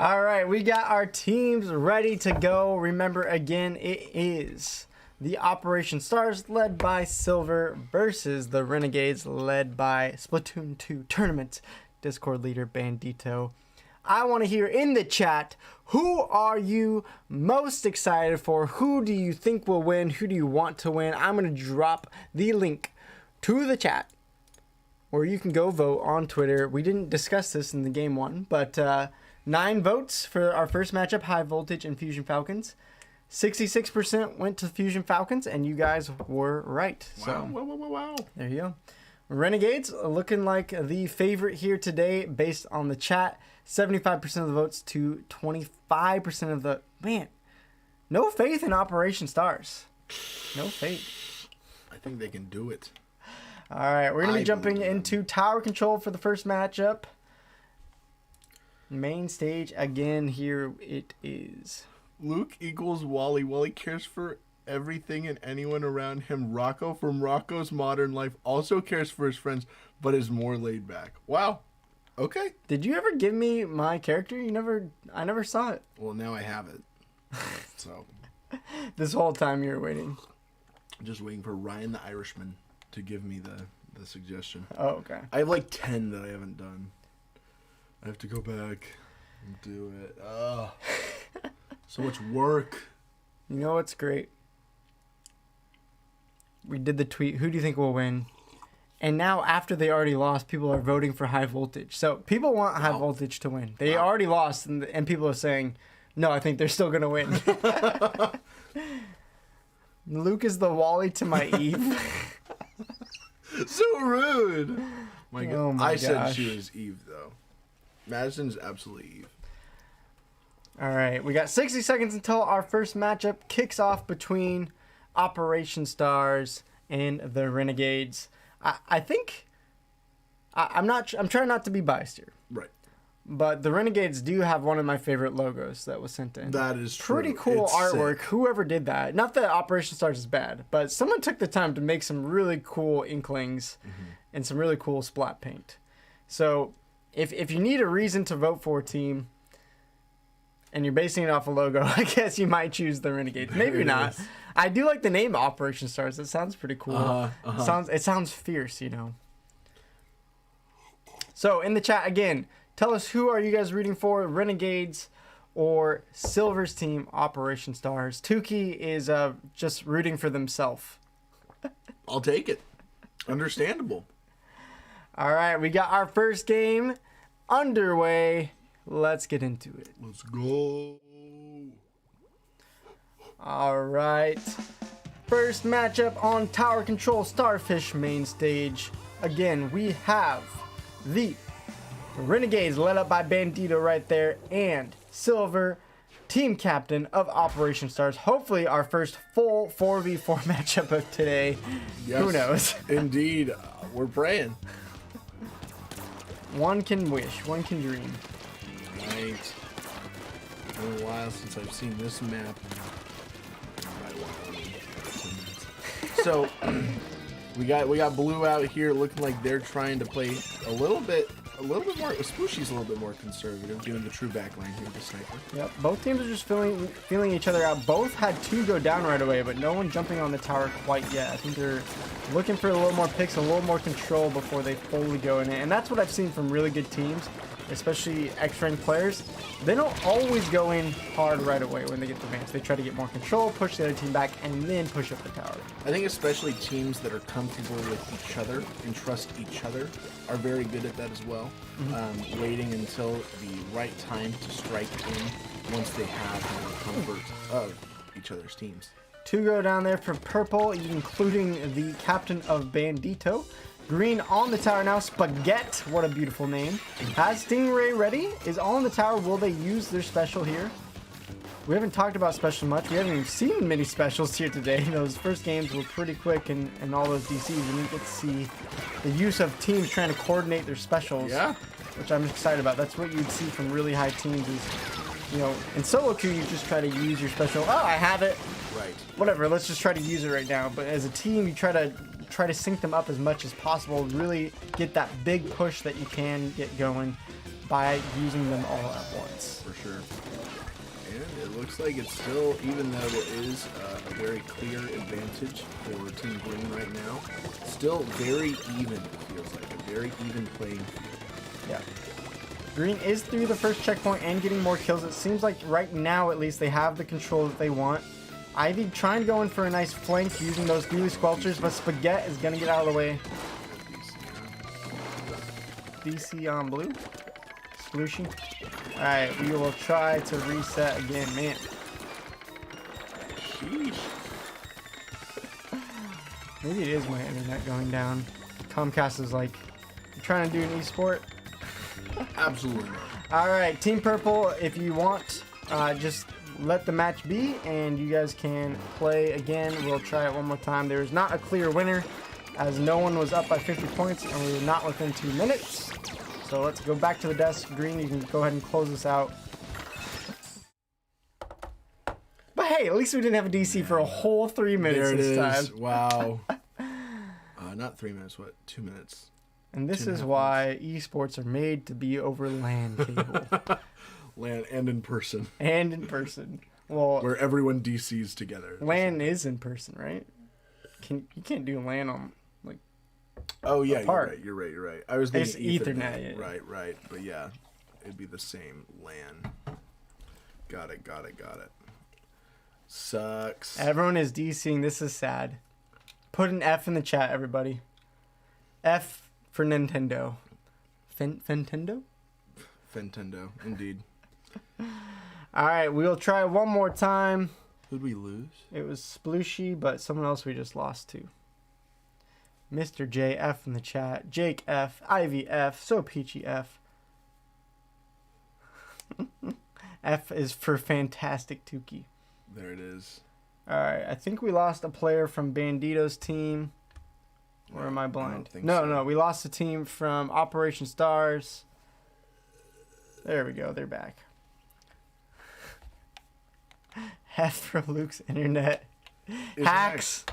All right, we got our teams ready to go. Remember, again, it is the Operation Stars led by Silver versus the Renegades led by Splatoon 2 Tournament Discord leader Bandito. I want to hear in the chat, who are you most excited for? Who do you think will win? Who do you want to win? I'm going to drop the link to the chat where you can go vote on Twitter. We didn't discuss this in the game one, but 9 votes for our first matchup, High Voltage and Fusion Falcons. 66% went to Fusion Falcons, and you guys were right. Wow, wow. There you go. Renegades looking like the favorite here today based on the chat. 75% of the votes to 25% of the... Man, no faith in Operation Stars. No faith. I think they can do it. All right, we're going to be jumping into tower control for the first matchup. Main stage again. Here it is. Luke equals Wally. Wally cares for everything and anyone around him. Rocco from Rocco's Modern Life also cares for his friends, but is more laid back. Wow. Okay. Did you ever give me my character? I never saw it. Well, now I have it. So. This whole time you were waiting. I'm just waiting for Ryan the Irishman to give me the suggestion. Oh, okay. I have like 10 that I haven't done. I have to go back and do it. Oh, so much work. You know what's great? We did the tweet, who do you think will win? And now, after they already lost, people are voting for High Voltage. So people want High Voltage to win. They already lost, and people are saying, no, I think they're still going to win. Luke is the Wally to my Eve. So rude. My God. Oh my I said gosh. she was Eve, though. Madison's absolutely Eve. All right, we got 60 seconds until our first matchup kicks off between Operation Stars and the Renegades. I think I'm trying not to be biased here, Right. but the Renegades do have one of my favorite logos that was sent in. That is true. Pretty cool It's artwork. sick. Whoever did that. Not that Operation Stars is bad, but someone took the time to make some really cool inklings and some really cool splat paint. So if you need a reason to vote for a team and you're basing it off a logo, I guess you might choose the Renegades. Maybe not. is. I do like the name Operation Stars. It sounds pretty cool. It sounds fierce, you know. So in the chat again, tell us, who are you guys rooting for? Renegades or Silver's team, Operation Stars? Tukey is just rooting for themselves. I'll take it. Understandable. All right, we got our first game underway. Let's get into it. Let's go. All right. First matchup on Tower Control Starfish main stage. Again, we have the Renegades led up by Bandito right there, and Silver, team captain of Operation Stars. Hopefully our first full 4v4 matchup of today. Yes, Who knows? Indeed. We're praying. One can wish, one can dream. Right. It's been a while since I've seen this map. So we got blue out here looking like they're trying to play a little bit more. Spooshy's a little bit more conservative, doing the true backline here, the sniper. Yep, both teams are just feeling each other out. Both had 2 go down right away, but no one jumping on the tower quite yet. I think they're looking for a little more picks, a little more control before they fully go in it. And that's what I've seen from really good teams, especially X-ranked players. They don't always go in hard right away when they get the advance. They try to get more control, push the other team back, and then push up the tower. I think especially teams that are comfortable with each other and trust each other are very good at that as well. Waiting until the right time to strike in once they have more comfort of each other's teams. 2 go down there for purple, including the captain of Bandito. Green on the tower now. Spaghetti, what a beautiful name. Has Stingray ready? Is all in the tower. Will they use their special here? We haven't talked about special much. We haven't even seen many specials here today. Those first games were pretty quick and all those DCs. We didn't get to see the use of teams trying to coordinate their specials. Yeah. Which I'm excited about. That's what you'd see from really high teams is, you know, in solo queue you just try to use your special. Oh, I have it. Right. Whatever, let's just try to use it right now. But as a team, you try to try to sync them up as much as possible. Really get that big push that you can get going by using them all at once. For sure. And it looks like it's still, even though there is a very clear advantage for Team Green right now, still very even, it feels like. A very even playing field. Yeah. Green is through the first checkpoint and getting more kills. It seems like right now, at least, they have the control that they want. Ivy trying to go in for a nice flank using those gooey squelchers, but Spaghetti is going to get out of the way. DC on blue. Splooshy. Alright, we will try to reset again. Man. Sheesh. Maybe it is my internet going down. Comcast is like, you trying to do an esport? Absolutely not. Alright, Team Purple, if you want, just let the match be and you guys can play again. We'll try it one more time. There is not a clear winner as no one was up by 50 points and we were not within 2 minutes. So let's go back to the desk. Green, you can go ahead and close this out. But hey, at least we didn't have a DC for a whole 3 minutes this time. Wow. Not 3 minutes, what? 2 minutes. And this is why esports are made to be over LAN cable. LAN and in person. And in person. Well, where everyone DCs together. LAN is in person, right? You can't do LAN on like. Oh yeah, apart. You're right. I was thinking it's Ethernet. Yeah. Right. But yeah, it'd be the same LAN. Got it. Sucks. Everyone is DCing. This is sad. Put an F in the chat, everybody. F for Nintendo. Fentendo? Fentendo, indeed. Alright, we'll try one more time. Who'd we lose? It was Splooshy, but someone else we just lost to. Mr. J, F in the chat. Jake F, Ivy F, So Peachy F. F is for Fantastic Tukey. There it is. Alright, I think we lost a player from Bandito's team. Or am I blind? I don't think no, so. no, we lost a team from Operation Stars. There we go, they're back. F for Luke's internet. It's Hacks.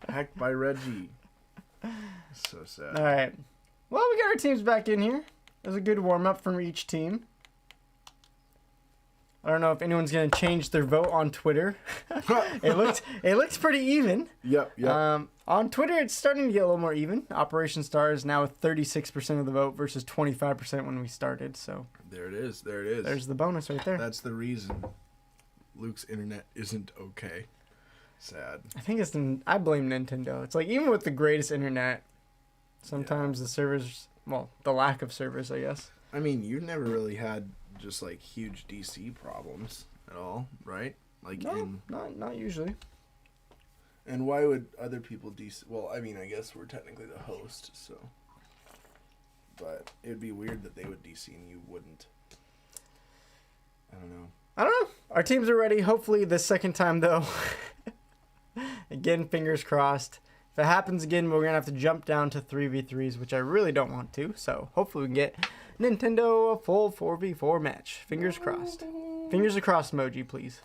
Hacked by Reggie. So sad. Alright. Well, we got our teams back in here. It was a good warm-up from each team. I don't know if anyone's going to change their vote on Twitter. It looks pretty even. Yep. On Twitter, it's starting to get a little more even. Operation Star is now with 36% of the vote versus 25% when we started. So There it is. there's the bonus right there. That's the reason Luke's internet isn't okay. Sad. I think I blame Nintendo. It's like even with the greatest internet, sometimes the servers, well, the lack of servers, I guess. I mean, you've never really had just like huge DC problems at all, right? Like No, not usually. And why would other people DC? Well, I mean, I guess we're technically the host, so. But it'd be weird that they would DC and you wouldn't. I don't know. Our teams are ready. Hopefully the second time, though. Again, fingers crossed. If it happens again, we're going to have to jump down to 3v3s, which I really don't want to. So hopefully we can get Nintendo a full 4v4 match. Fingers crossed. Fingers across emoji, please.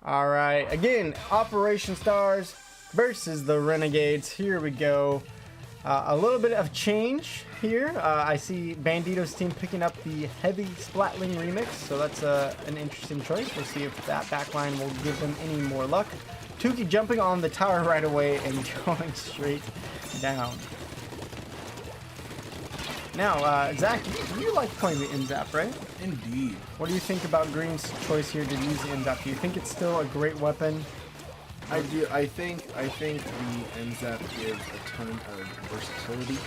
All right. Again, Operation Stars versus the Renegades. Here we go. A little bit of change here. I see Bandito's team picking up the heavy Splatling remix, so that's an interesting choice. We'll see if that backline will give them any more luck. Tukey jumping on the tower right away and going straight down. Now, Zach, you like playing the NZAP, right? Indeed. What do you think about Green's choice here to use the NZAP? Do you think it's still a great weapon? I do. I think the NZAP gives a ton of versatility.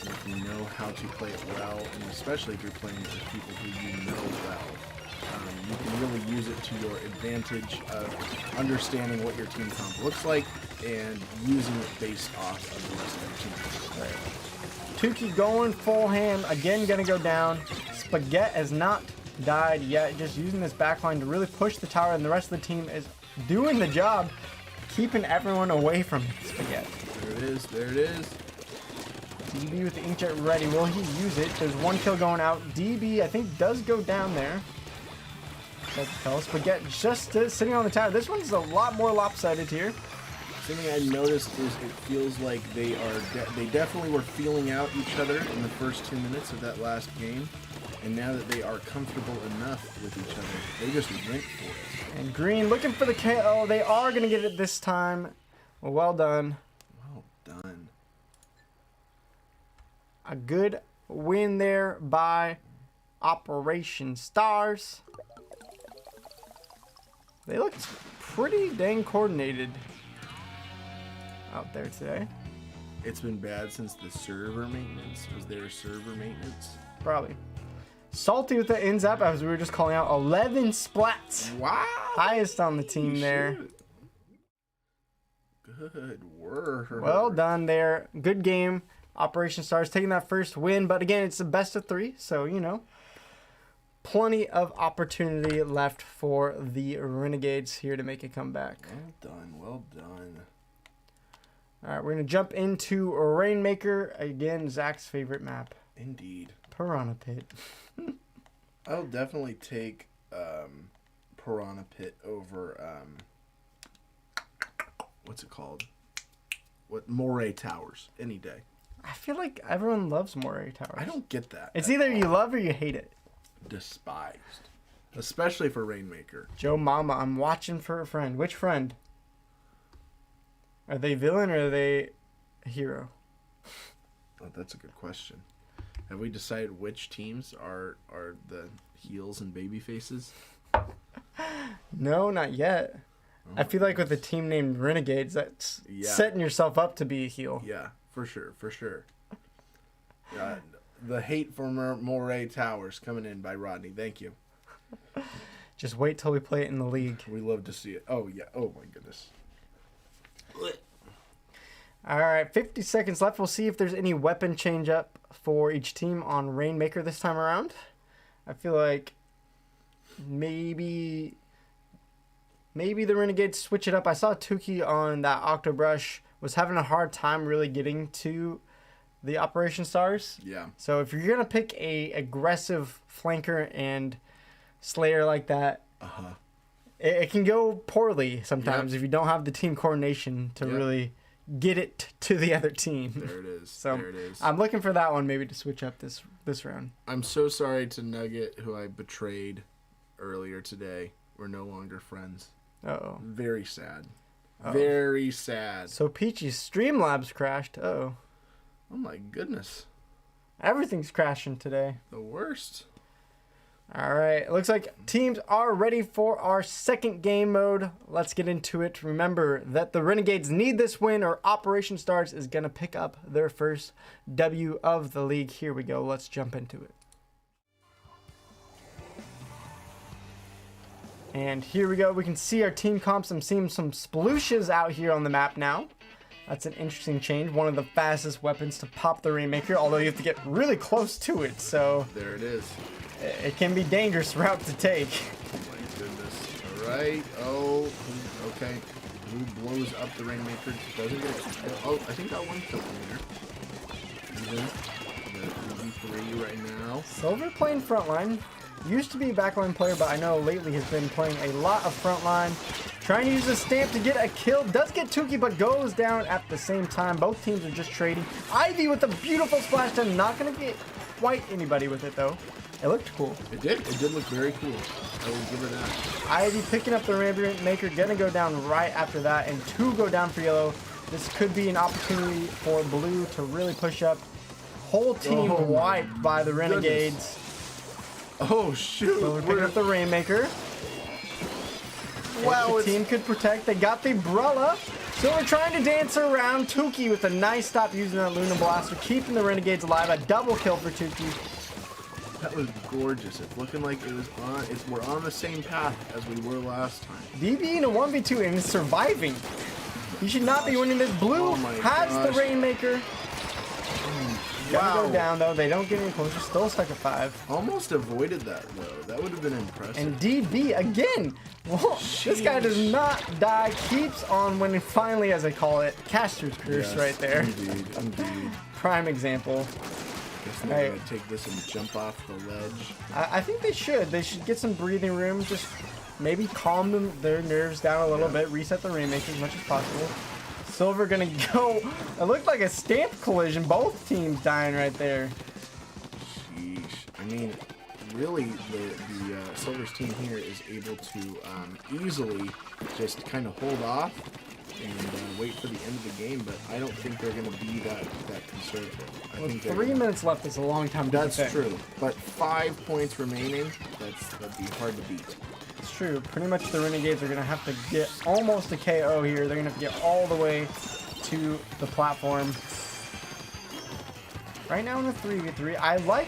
If you know how to play it well, and especially if you're playing with people who you know well, you can really use it to your advantage of understanding what your team comp looks like and using it based off of the rest of your team. Right. Tukey going full ham, again gonna go down. Spaghetti has not died yet, just using this backline to really push the tower, and the rest of the team is doing the job, keeping everyone away from Spaghetti. There it is. DB with the inkjet ready. Will he use it? There's one kill going out. DB, I think, does go down there. Said Kells, but get just sitting on the tower. This one's a lot more lopsided here. Something I noticed is it feels like they definitely were feeling out each other in the first 2 minutes of that last game. And now that they are comfortable enough with each other, they just went for it. And green looking for the KO. They are going to get it this time. Well done. Well done. A good win there by Operation Stars. They look pretty dang coordinated out there today. It's been bad since the server maintenance. Was there server maintenance? Probably. Salty with the ends up, as we were just calling out. 11 splats. Wow. Highest on the team there. Good work. Well done there. Good game. Operation Stars taking that first win. But again, it's the best of 3. So, you know, plenty of opportunity left for the Renegades here to make a comeback. Well done. Well done. All right, we're going to jump into Rainmaker. Again, Zach's favorite map. Indeed. Piranha Pit. I'll definitely take Piranha Pit over what's it called? Moray Towers any day. I feel like everyone loves Moray Towers. I don't get that. It's either you love or you hate it. Despised. Especially for Rainmaker. Joe Mama, I'm watching for a friend. Which friend? Are they villain or are they a hero? Oh, that's a good question. Have we decided which teams are the heels and baby faces? No, not yet. Oh, I feel like with a team named Renegades, that's setting yourself up to be a heel. Yeah, for sure, for sure. The hate for Moray Towers coming in by Rodney. Thank you. Just wait till we play it in the league. We love to see it. Oh, yeah. Oh, my goodness. All right, 50 seconds left. We'll see if there's any weapon change up for each team on Rainmaker this time around. I feel like maybe the Renegades switch it up. I saw Tuki on that Octobrush was having a hard time really getting to the Operation Stars. Yeah. So if you're going to pick a aggressive flanker and slayer like that, it can go poorly sometimes if you don't have the team coordination to really get it to the other team. There it is. So there it is. I'm looking for that one maybe to switch up this round. I'm so sorry to Nugget, who I betrayed earlier today. We're no longer friends. Uh-oh. Very sad. Very sad. So Peachy's Streamlabs crashed. Uh-oh. Oh my goodness. Everything's crashing today. The worst. All right. It looks like teams are ready for our second game mode. Let's get into it. Remember that the Renegades need this win or Operation Stars is going to pick up their first W of the league. Here we go. Let's jump into it. And here we go. We can see our team comps. I'm seeing some splooshes out here on the map now. That's an interesting change. One of the fastest weapons to pop the Rainmaker, although you have to get really close to it. So there it is. It can be dangerous route to take. Oh my goodness. All right. Oh, okay. Who blows up the Rainmaker? Doesn't get a kill. Oh, I think got one kill in there. Even. The 3 right now. Silver playing frontline. Used to be a backline player, but I know lately has been playing a lot of frontline. Trying to use the stamp to get a kill. Does get Tuki, but goes down at the same time. Both teams are just trading. Ivy with a beautiful splashdown. Not going to get quite anybody with it, though. It looked cool. It did. It did look very cool. I will give her that. Ivy picking up the Rainmaker. Going to go down right after that. And 2 go down for yellow. This could be an opportunity for blue to really push up. Whole team wiped by the Renegades. Goodness. Oh, shoot. So we're picking up the Rainmaker. Wow, the team could protect. They got the umbrella. So we're trying to dance around. Tuki with a nice stop using that Luna Blaster, keeping the Renegades alive. A double kill for Tuki. That was gorgeous. It's looking like it was on. We're on the same path as we were last time. DB in a 1v2 and is surviving. He should not be winning this. Blue has the Rainmaker. Gotta go down though. They don't get any closer. Still stuck at 5. Almost avoided that though. That would have been impressive. And DB again. Whoa, this guy does not die. Keeps on winning. Finally, as I call it, Caster's curse right there. Indeed, indeed. Prime example. Guess they're going to take this and jump off the ledge. I think they should. They should get some breathing room. Just maybe calm their nerves down a little bit. Reset the Rainmaker as much as possible. Silver gonna go. It looked like a stamp collision. Both teams dying right there. Sheesh. I mean, really, the Silver's team here is able to easily just kind of hold off and wait for the end of the game, but I don't think they're going to be that conservative. I think 3 minutes left is a long time to That's defend. true, but 5 points remaining, that'd be hard to beat. It's true. Pretty much the Renegades are going to have to get almost a KO here. They're going to have to get all the way to the platform. Right now in a 3v3, I like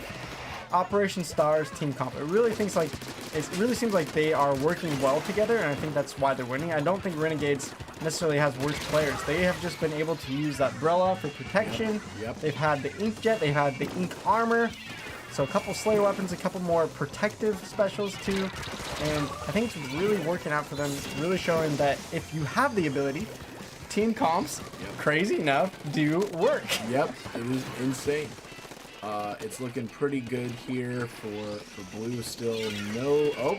Operation Star's team comp. It really seems like they are working well together, and I think that's why they're winning. I don't think Renegades necessarily has worse players. They have just been able to use that umbrella for protection. Yep. They've had the Inkjet, they've had the Ink Armor. So a couple Slayer weapons, a couple more protective specials too. And I think it's really working out for them, really showing that if you have the ability, team comps, crazy enough, do work. Yep, it is insane. It's looking pretty good here for blue still. No, oh,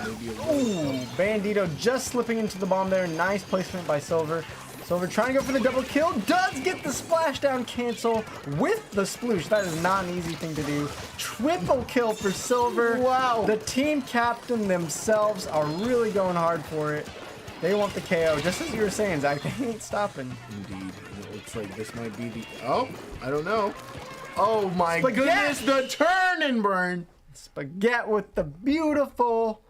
maybe a little. Ooh, Bandito just slipping into the bomb there. Nice placement by Silver. Silver trying to go for the double kill. Does get the splashdown cancel with the sploosh. That is not an easy thing to do. Triple kill for Silver. Wow. The team captain themselves are really going hard for it. They want the KO. Just as you were saying, Zach, they ain't stopping. Indeed. And it looks like this might be the... Oh, I don't know. Oh my Spaghetti. goodness, the turn and burn. Spaghetti with the beautiful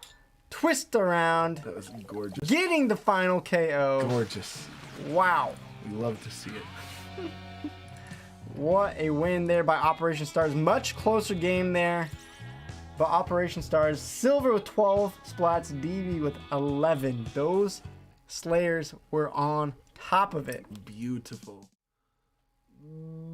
twist around. That was gorgeous. Getting the final KO. Gorgeous. Wow. We love to see it. What a win there by Operation Stars. Much closer game there. But Operation Stars, Silver with 12 splats, DV with 11. Those Slayers were on top of it. Beautiful.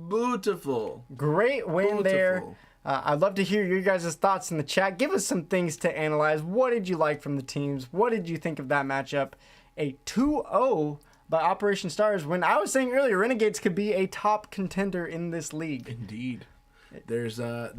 Beautiful. Great win there. I'd love to hear your guys' thoughts in the chat. Give us some things to analyze. What did you like from the teams? What did you think of that matchup? A 2-0 by Operation Stars, when I was saying earlier, Renegades could be a top contender in this league. Indeed. There's a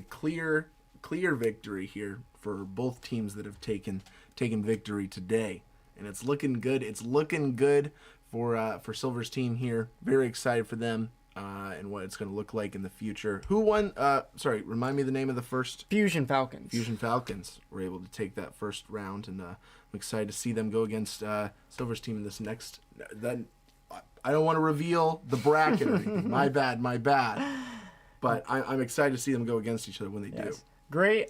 clear victory here for both teams that have taken victory today, and it's looking good. It's looking good for Silver's team here. Very excited for them and what it's going to look like in the future. Who won? Sorry, remind me the name of the first. Fusion Falcons. Fusion Falcons were able to take that first round, and I'm excited to see them go against Silver's team in this next. Then I don't want to reveal the bracket or anything. My bad. But I'm excited to see them go against each other when they do. Great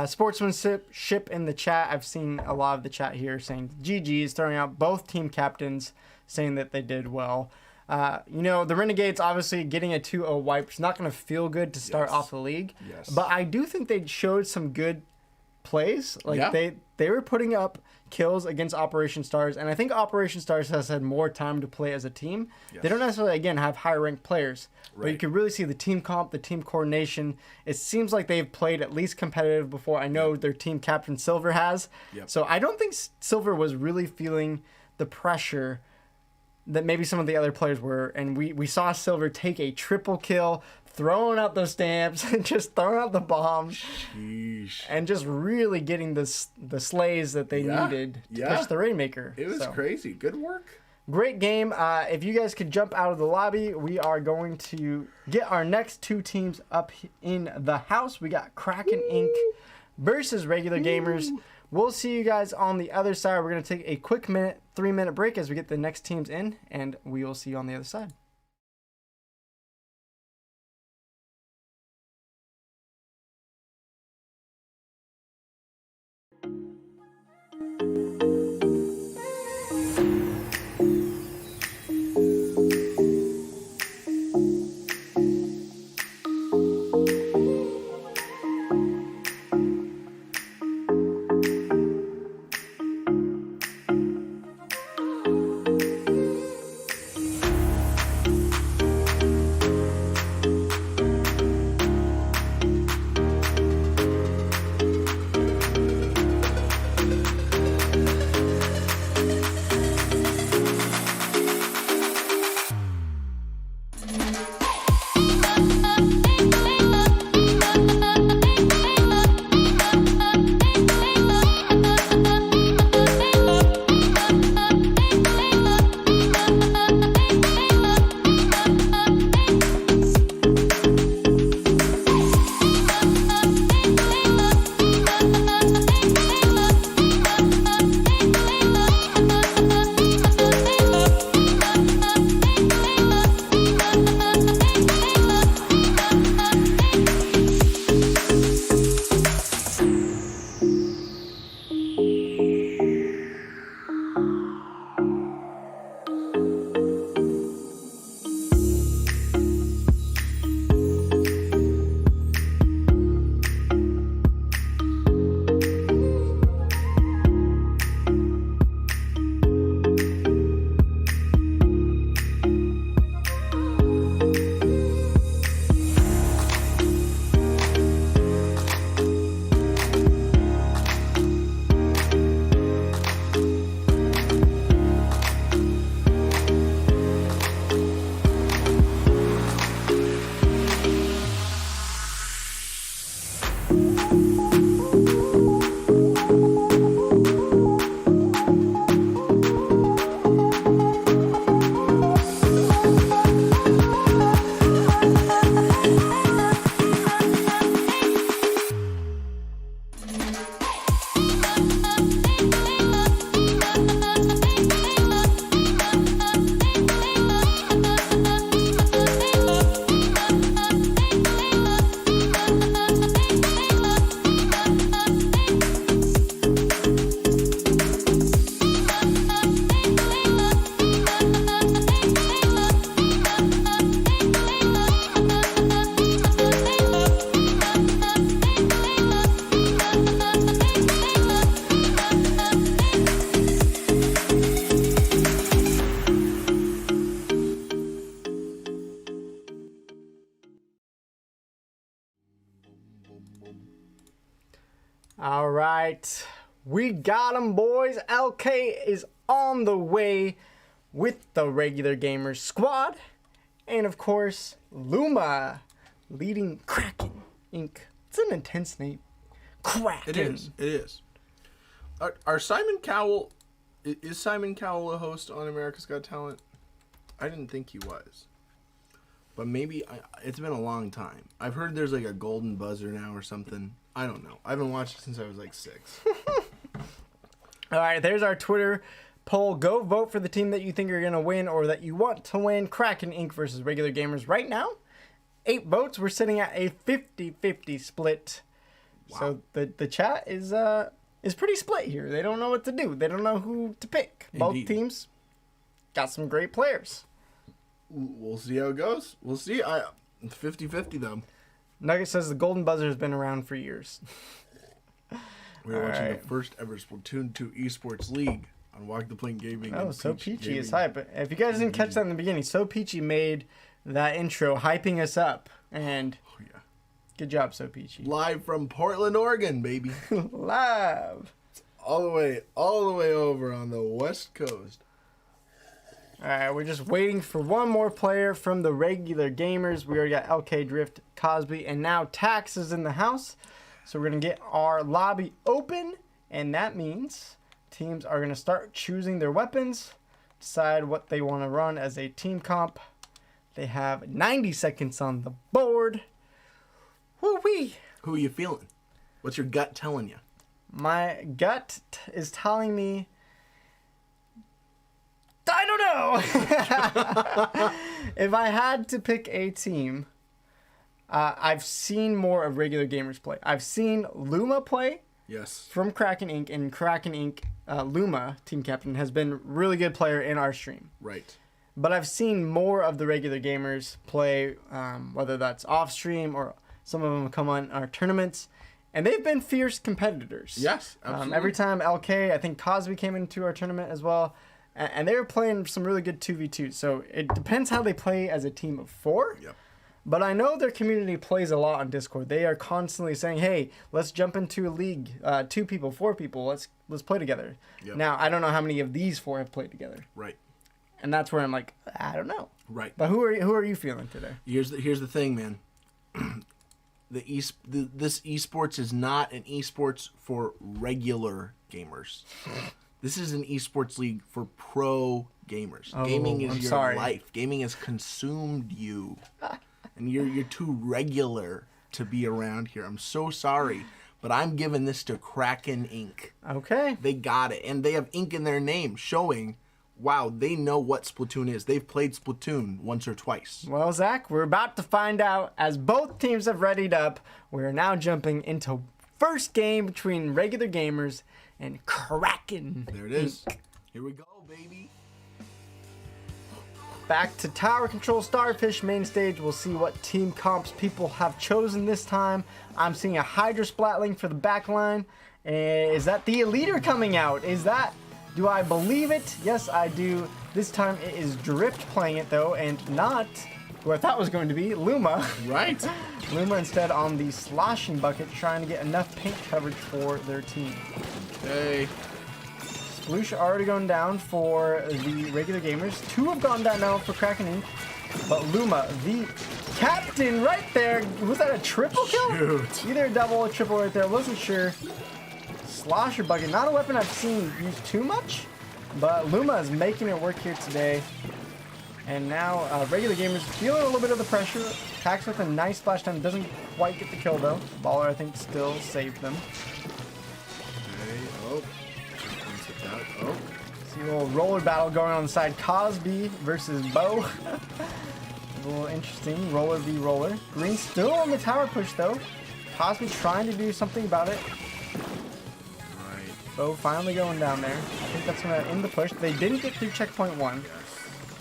sportsmanship in the chat. I've seen a lot of the chat here saying GG's, throwing out both team captains, saying that they did well. The Renegades obviously getting a 2-0 wipe is not going to feel good to start off the league. Yes. But I do think they showed some good plays. They were putting up kills against Operation Stars, and I think Operation Stars has had more time to play as a team. They don't necessarily, again, have higher ranked players, but you can really see the team comp, the team coordination. It seems like they've played at least competitive before. I know their team captain Silver has. So I don't think Silver was really feeling the pressure that maybe some of the other players were, and we saw Silver take a triple kill, throwing out those stamps and just throwing out the bombs. Sheesh. And just really getting the slays that they needed to push the Rainmaker. It was crazy. Good work. Great game. If you guys could jump out of the lobby, we are going to get our next two teams up in the house. We got Kraken Inc. versus Regular Gamers. We'll see you guys on the other side. We're going to take a quick 3-minute break as we get the next teams in, and we will see you on the other side. All right. We got him, boys. LK is on the way with the regular gamers squad. And of course, Luma leading Kraken Inc. It's an intense name. Kraken. It is. It is. Are Simon Cowell... Is Simon Cowell a host on America's Got Talent? I didn't think he was. But maybe... it's been a long time. I've heard there's like a golden buzzer now or something. I don't know. I haven't watched it since I was like 6. All right, there's our Twitter poll. Go vote for the team that you think are going to win or that you want to win. Kraken Inc. versus regular gamers right now. 8 votes. We're sitting at a 50-50 split. Wow. So the chat is pretty split here. They don't know what to do. They don't know who to pick. Indeed. Both teams got some great players. We'll see how it goes. We'll see. It's 50-50 though. Nugget says the golden buzzer has been around for years. We were watching the first ever Splatoon 2 Esports League on Walktheplank Gaming. Oh, So Peachy is hype. If you guys didn't catch that in the beginning, So Peachy made that intro hyping us up. And good job, So Peachy. Live from Portland, Oregon, baby. Live. all the way over on the West Coast. All right, we're just waiting for one more player from the regular gamers. We already got LK Drift, Cosby, and now Tax is in the house. So we're going to get our lobby open, and that means teams are going to start choosing their weapons, decide what they want to run as a team comp. They have 90 seconds on the board. Woo-wee! Who are you feeling? What's your gut telling you? My gut is telling me... I don't know. If I had to pick a team, I've seen more of regular gamers play. I've seen Luma play. Yes. From Kraken Inc. And Kraken Inc. Luma, team captain, has been a really good player in our stream. Right. But I've seen more of the regular gamers play, whether that's off stream or some of them come on our tournaments. And they've been fierce competitors. Yes, absolutely. Every time LK, I think Cosby came into our tournament as well. And they were playing some really good 2v2. So it depends how they play as a team of 4. Yep. But I know their community plays a lot on Discord. They are constantly saying, hey, let's jump into a league. 2 people, 4 people, let's play together. Yep. Now, I don't know how many of these 4 have played together. Right. And that's where I'm like, I don't know. Right. But who are you feeling today? Here's the thing, man. This esports is not an esports for regular gamers. This is an esports league for pro gamers. Oh, Gaming is I'm your sorry. life. Gaming has consumed you, and you're too regular to be around here. I'm so sorry, but I'm giving this to Kraken Inc. Okay. They got it, and they have ink in their name, showing, wow, they know what Splatoon is. They've played Splatoon once or twice. Well, Zach, we're about to find out. As both teams have readied up, we're now jumping into first game between regular gamers and Kraken. There it is. Here we go, baby. Back to Tower Control Starfish main stage. We'll see what team comps people have chosen this time. I'm seeing a Hydra Splatling for the back line. Is that the Eliter coming out? Do I believe it? Yes, I do. This time it is Drift playing it though, and not who I thought was going to be Luma. Right. Luma instead on the sloshing bucket, trying to get enough paint coverage for their team. Okay. Sploosh already going down for the regular gamers. 2 have gone down now for Kraken Inc. But Luma, the captain right there. Was that a triple kill? Shoot. Either a double or a triple right there. Wasn't sure. Slosher bucket, not a weapon I've seen used too much, but Luma is making it work here today. And now regular gamers feeling a little bit of the pressure. Tax with a nice splash time, doesn't quite get the kill though. Baller, I think, still saved them. Okay. Oh. Oh. See a little roller battle going on the side. Cosby versus Bo. A little interesting. Roller v roller. Green still on the tower push though. Cosby trying to do something about it. Bo finally going down there. I think that's going to end the push. They didn't get through checkpoint 1.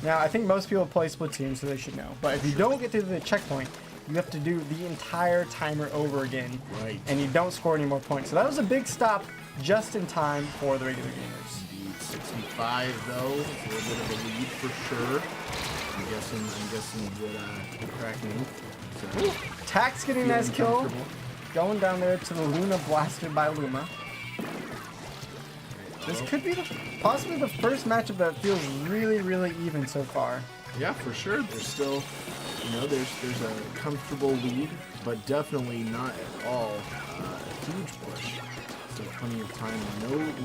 Now, I think most people play Splatoon, so they should know. But if you don't get through the checkpoint, you have to do the entire timer over again. Right. And you don't score any more points. So that was a big stop just in time for the regular gamers. Indeed. 65 though. It's a little bit of a lead for sure. I'm guessing with Kraken. So, Tax getting a nice kill. going down there to the Luna blasted by Luma. This could be possibly the first matchup that feels really, really even so far. Yeah, for sure. There's still, there's a comfortable lead, but definitely not at all a huge push. Still plenty of time.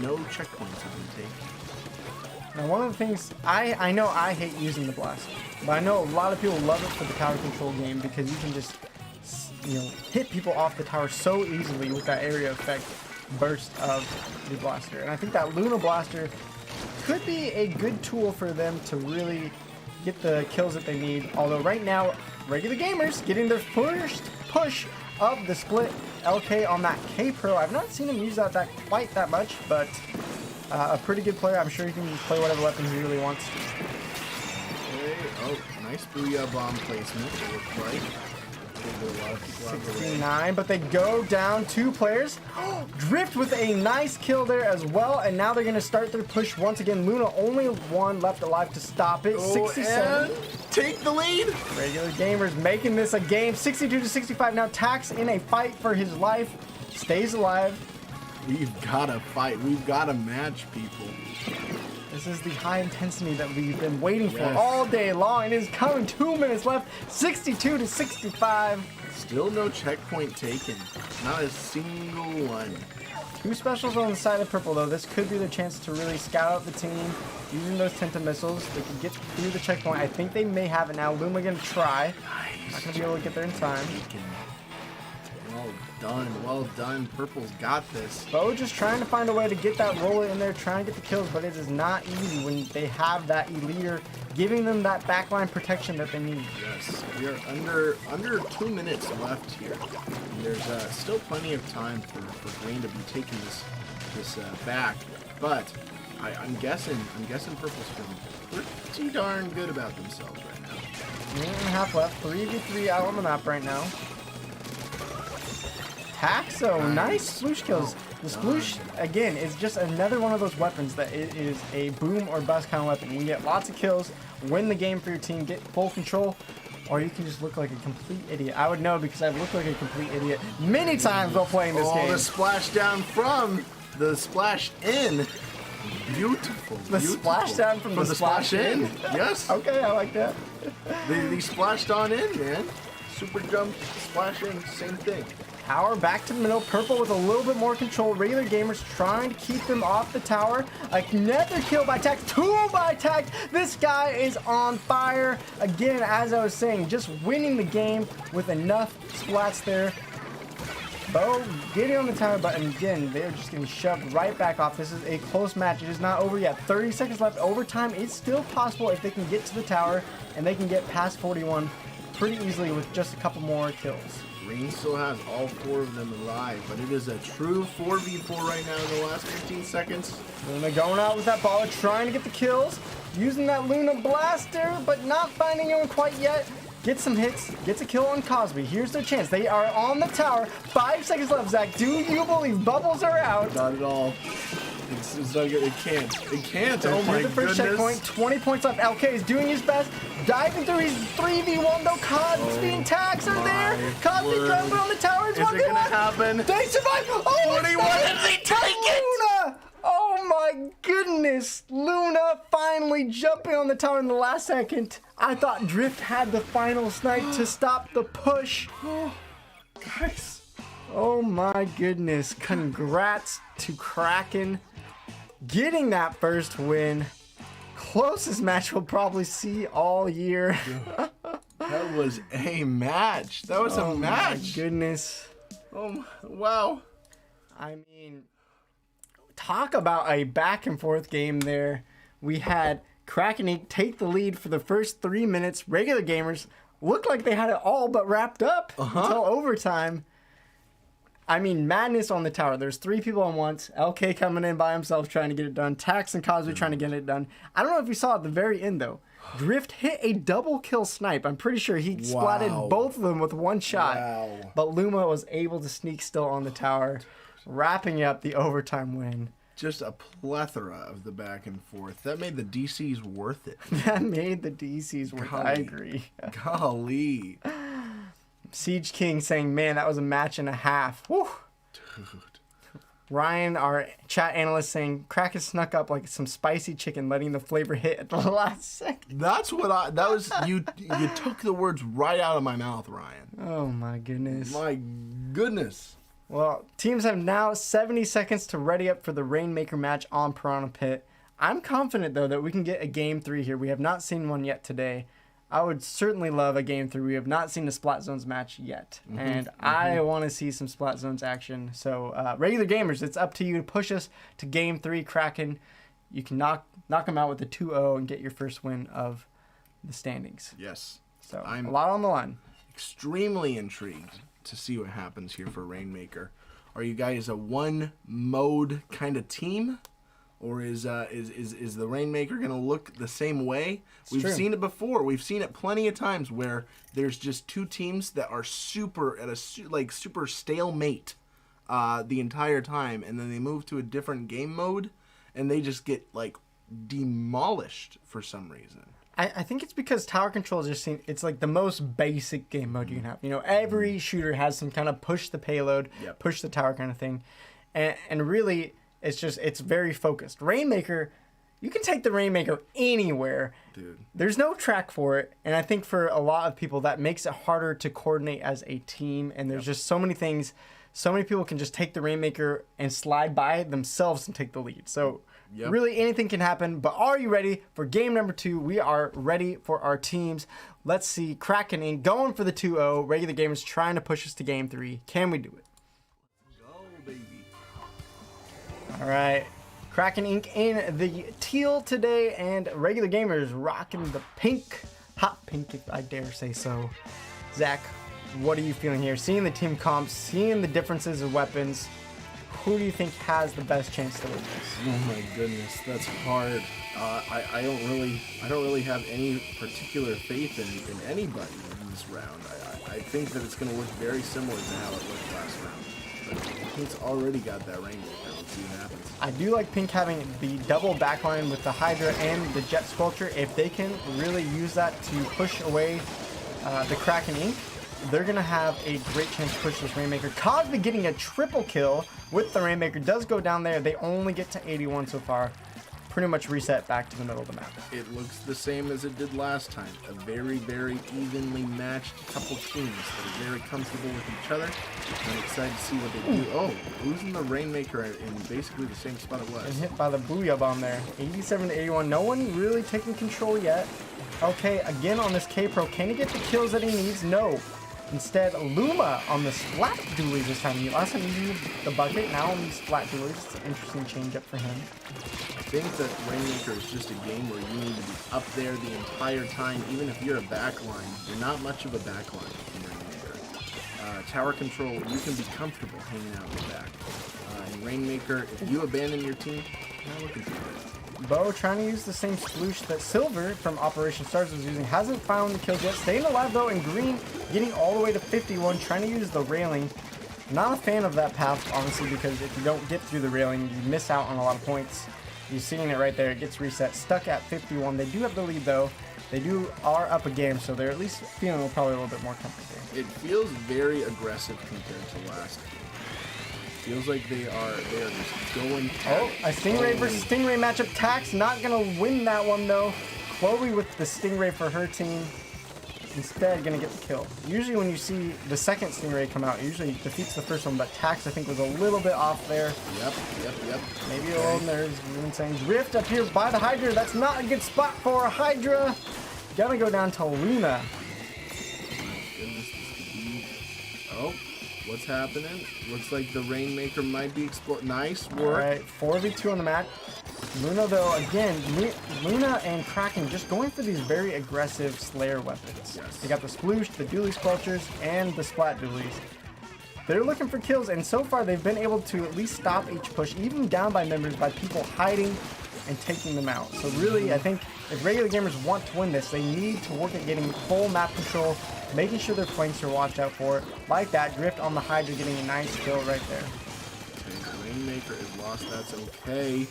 No checkpoints have been taken. Now, one of the things, I know I hate using the blast, but I know a lot of people love it for the tower control game because you can just, hit people off the tower so easily with that area effect burst of the blaster. And I think that Luna blaster could be a good tool for them to really get the kills that they need. Although right now, regular gamers getting their first push of the split LK on that K Pro. I've not seen him use that quite that much, but a pretty good player. I'm sure he can play whatever weapons he really wants. Okay. Oh, nice booyah bomb placement, it looks like. 69, but they go down 2 players. Drift with a nice kill there as well, and now they're going to start their push once again. Luna only one left alive to stop it. 67. And take the lead. Regular gamers making this a game. 62 to 65 now. Tax in a fight for his life. Stays alive. We've got to fight. We've got to match people. This is the high intensity that we've been waiting for all day long. It is coming. 2 minutes left. 62 to 65. Still no checkpoint taken. Not a single one. 2 specials on the side of purple, though. This could be the chance to really scout out the team using those Tenta missiles. They can get through the checkpoint. I think they may have it now. Luma going to try. Nice. Not going to be able to get there in time. Well done. Well done. Purple's got this. Bo just trying to find a way to get that roller in there, trying to get the kills, but it is not easy when they have that Eliter giving them that backline protection that they need. Yes, we are under 2 minutes left here. And there's still plenty of time for Green to be taking this back, but I'm guessing Purple's feeling pretty darn good about themselves right now. 8.5 left, 3v3 out on the map right now. Taxo, nice sploosh kills. The sploosh, again, is just another one of those weapons that it is a boom or bust kind of weapon. You can get lots of kills, win the game for your team, get full control, or you can just look like a complete idiot. I would know because I've looked like a complete idiot many times while playing this game. The splash down from the splash in. Beautiful. The splash down from the splash in? Yes. Okay, I like that. They splashed on in, man. Super jump, splash in, same thing. Tower back to the middle. Purple with a little bit more control. Regular gamers trying to keep them off the tower. Another kill by Tax. 2 by Tax. This guy is on fire. Again, as I was saying, just winning the game with enough splats there. Bo getting on the tower, but again, they're just getting shoved right back off. This is a close match. It is not over yet. 30 seconds left. Overtime is still possible if they can get to the tower, and they can get past 41 pretty easily with just a couple more kills. Green still has all 4 of them alive, but it is a true 4v4 right now in the last 15 seconds. Luna going out with that ball, trying to get the kills, using that Luna blaster, but not finding anyone quite yet. Gets some hits, gets a kill on Cosby. Here's their chance. They are on the tower. 5 seconds left, Zach. Do you believe bubbles are out? Not at all. It's not good. It can't. It can't. Oh my the first goodness. checkpoint. 20 points left. LK is doing his best. Diving through his 3v1 though. Cosby and Tax are there. Cosby jumping on the tower. It's Is it gonna happen? They survive. Oh, 41 and they take it. Luna. Oh my goodness. Luna finally jumping on the tower in the last second. I thought Drift had the final snipe to stop the push. Guys. Oh my goodness. Congrats to Kraken getting that first win. Closest match we'll probably see all year. That was a match. That was a match. My goodness. Oh, wow. I mean, talk about a back and forth game there. We had Kraken take the lead for the first 3 minutes. Regular gamers looked like they had it all but wrapped up until overtime. I mean, madness on the tower. There's 3 people on once. LK coming in by himself trying to get it done. Tax and Cosby trying to get it done. I don't know if you saw at the very end, though. Drift hit a double kill snipe. I'm pretty sure he splatted both of them with one shot. Wow. But Luma was able to sneak still on the tower, wrapping up the overtime win. Just a plethora of the back and forth. That made the DCs worth it. That made the DCs worth it. I agree. Golly. Siege King saying, man, that was a match and a half. Woo. Dude. Ryan, our chat analyst, saying Kraken snuck up like some spicy chicken, letting the flavor hit at the last second. That's what that was. You took the words right out of my mouth, Ryan. Oh my goodness. My goodness. Well, teams have now 70 seconds to ready up for the Rainmaker match on Piranha Pit. I'm confident, though, that we can get a Game 3 here. We have not seen one yet today. I would certainly love a Game 3. We have not seen a Splat Zones match yet. And I want to see some Splat Zones action. So, regular gamers, it's up to you to push us to Game 3. Kraken, you can knock them out with a 2-0 and get your first win of the standings. Yes. So, I'm a lot on the line. extremely intrigued to see what happens here for Rainmaker. Are you guys a one-mode kind of team? Or is the Rainmaker going to look the same way? We've seen it before. We've seen it plenty of times where there's just two teams that are super stalemate the entire time, and then they move to a different game mode, and they just get like demolished for some reason. I think it's because tower control is just it's like the most basic game mode you can have. You know, every shooter has some kind of push the payload, push the tower kind of thing, and really. It's very focused. Rainmaker, you can take the Rainmaker anywhere. Dude. There's no track for it. And I think for a lot of people, that makes it harder to coordinate as a team. And there's just so many things. So many people can just take the Rainmaker and slide by themselves and take the lead. So really anything can happen. But are you ready for game number 2? We are ready for our teams. Let's see. Kraken Inc. going for the 2-0. Regular gamers trying to push us to game 3. Can we do it? All right, Kraken Inc. in the teal today, and regular gamers rocking the pink, hot pink, if I dare say so. Zach, what are you feeling here? Seeing the team comps, seeing the differences of weapons, who do you think has the best chance to win this? Oh my goodness, that's hard. I don't really have any particular faith in anybody in this round. I think that it's going to look very similar to how it looked last round. But Pink's already got that Rainmaker. Let's see what happens. I do like Pink having the double backline with the Hydra and the Jet Sculpture. If they can really use that to push away the Kraken Inc., they're going to have a great chance to push this Rainmaker. Cosby getting a triple kill with the Rainmaker does go down there. They only get to 81 so far. Pretty much reset back to the middle of the map. It looks the same as it did last time. A very, very evenly matched couple teams that are very comfortable with each other. I'm excited to see what they do. Oh, losing the Rainmaker in basically the same spot it was. And hit by the Booyah Bomb there. 87 to 81. No one really taking control yet. Okay, again on this K-Pro. Can he get the kills that he needs? No. Instead, Luma on the Splat Dualies this time. Last time he used the bucket, now on these Splat Dualies. It's an interesting change up for him. I think that Rainmaker is just a game where you need to be up there the entire time. Even if you're a backline, you're not much of a backline in Rainmaker. Tower control, you can be comfortable hanging out in the back. In Rainmaker, if you abandon your team, you're not looking too good. Bo trying to use the same sploosh that Silver from Operation Stars was using. Hasn't found the kills yet. Staying alive though, and Green getting all the way to 51, trying to use the railing. Not a fan of that path, honestly, because if you don't get through the railing, you miss out on a lot of points. You're seeing it right there. It gets reset. Stuck at 51. They do have the lead, though. They are up a game, so they're at least feeling probably a little bit more comfortable. It feels very aggressive compared to last game. Feels like they are just going. Oh, a Stingray versus Stingray matchup. Tax not going to win that one, though. Chloe with the Stingray for her team. Instead, going to get the kill. Usually when you see the second Stingray come out, it usually defeats the first one, but Tax, I think, was a little bit off there. Yep. Maybe a little nerves. Even saying Drift up here by the Hydra. That's not a good spot for a Hydra. Gonna go down to Luna. Goodness, this could be... Oh, what's happening? Looks like the Rainmaker might be exploding. Nice work. All right, 4v2 on the map. Luna, though, again, Luna and Kraken just going for these very aggressive Slayer weapons. Yes. They got the Sploosh, the Dually Squelchers, and the Splat Dualies. They're looking for kills, and so far they've been able to at least stop each push, even down by members, by people hiding and taking them out. So really, I think if regular gamers want to win this, they need to work at getting full map control, making sure their flanks are watched out for. Like that, Drift on the Hydra getting a nice kill right there. Rainmaker is lost. That's okay.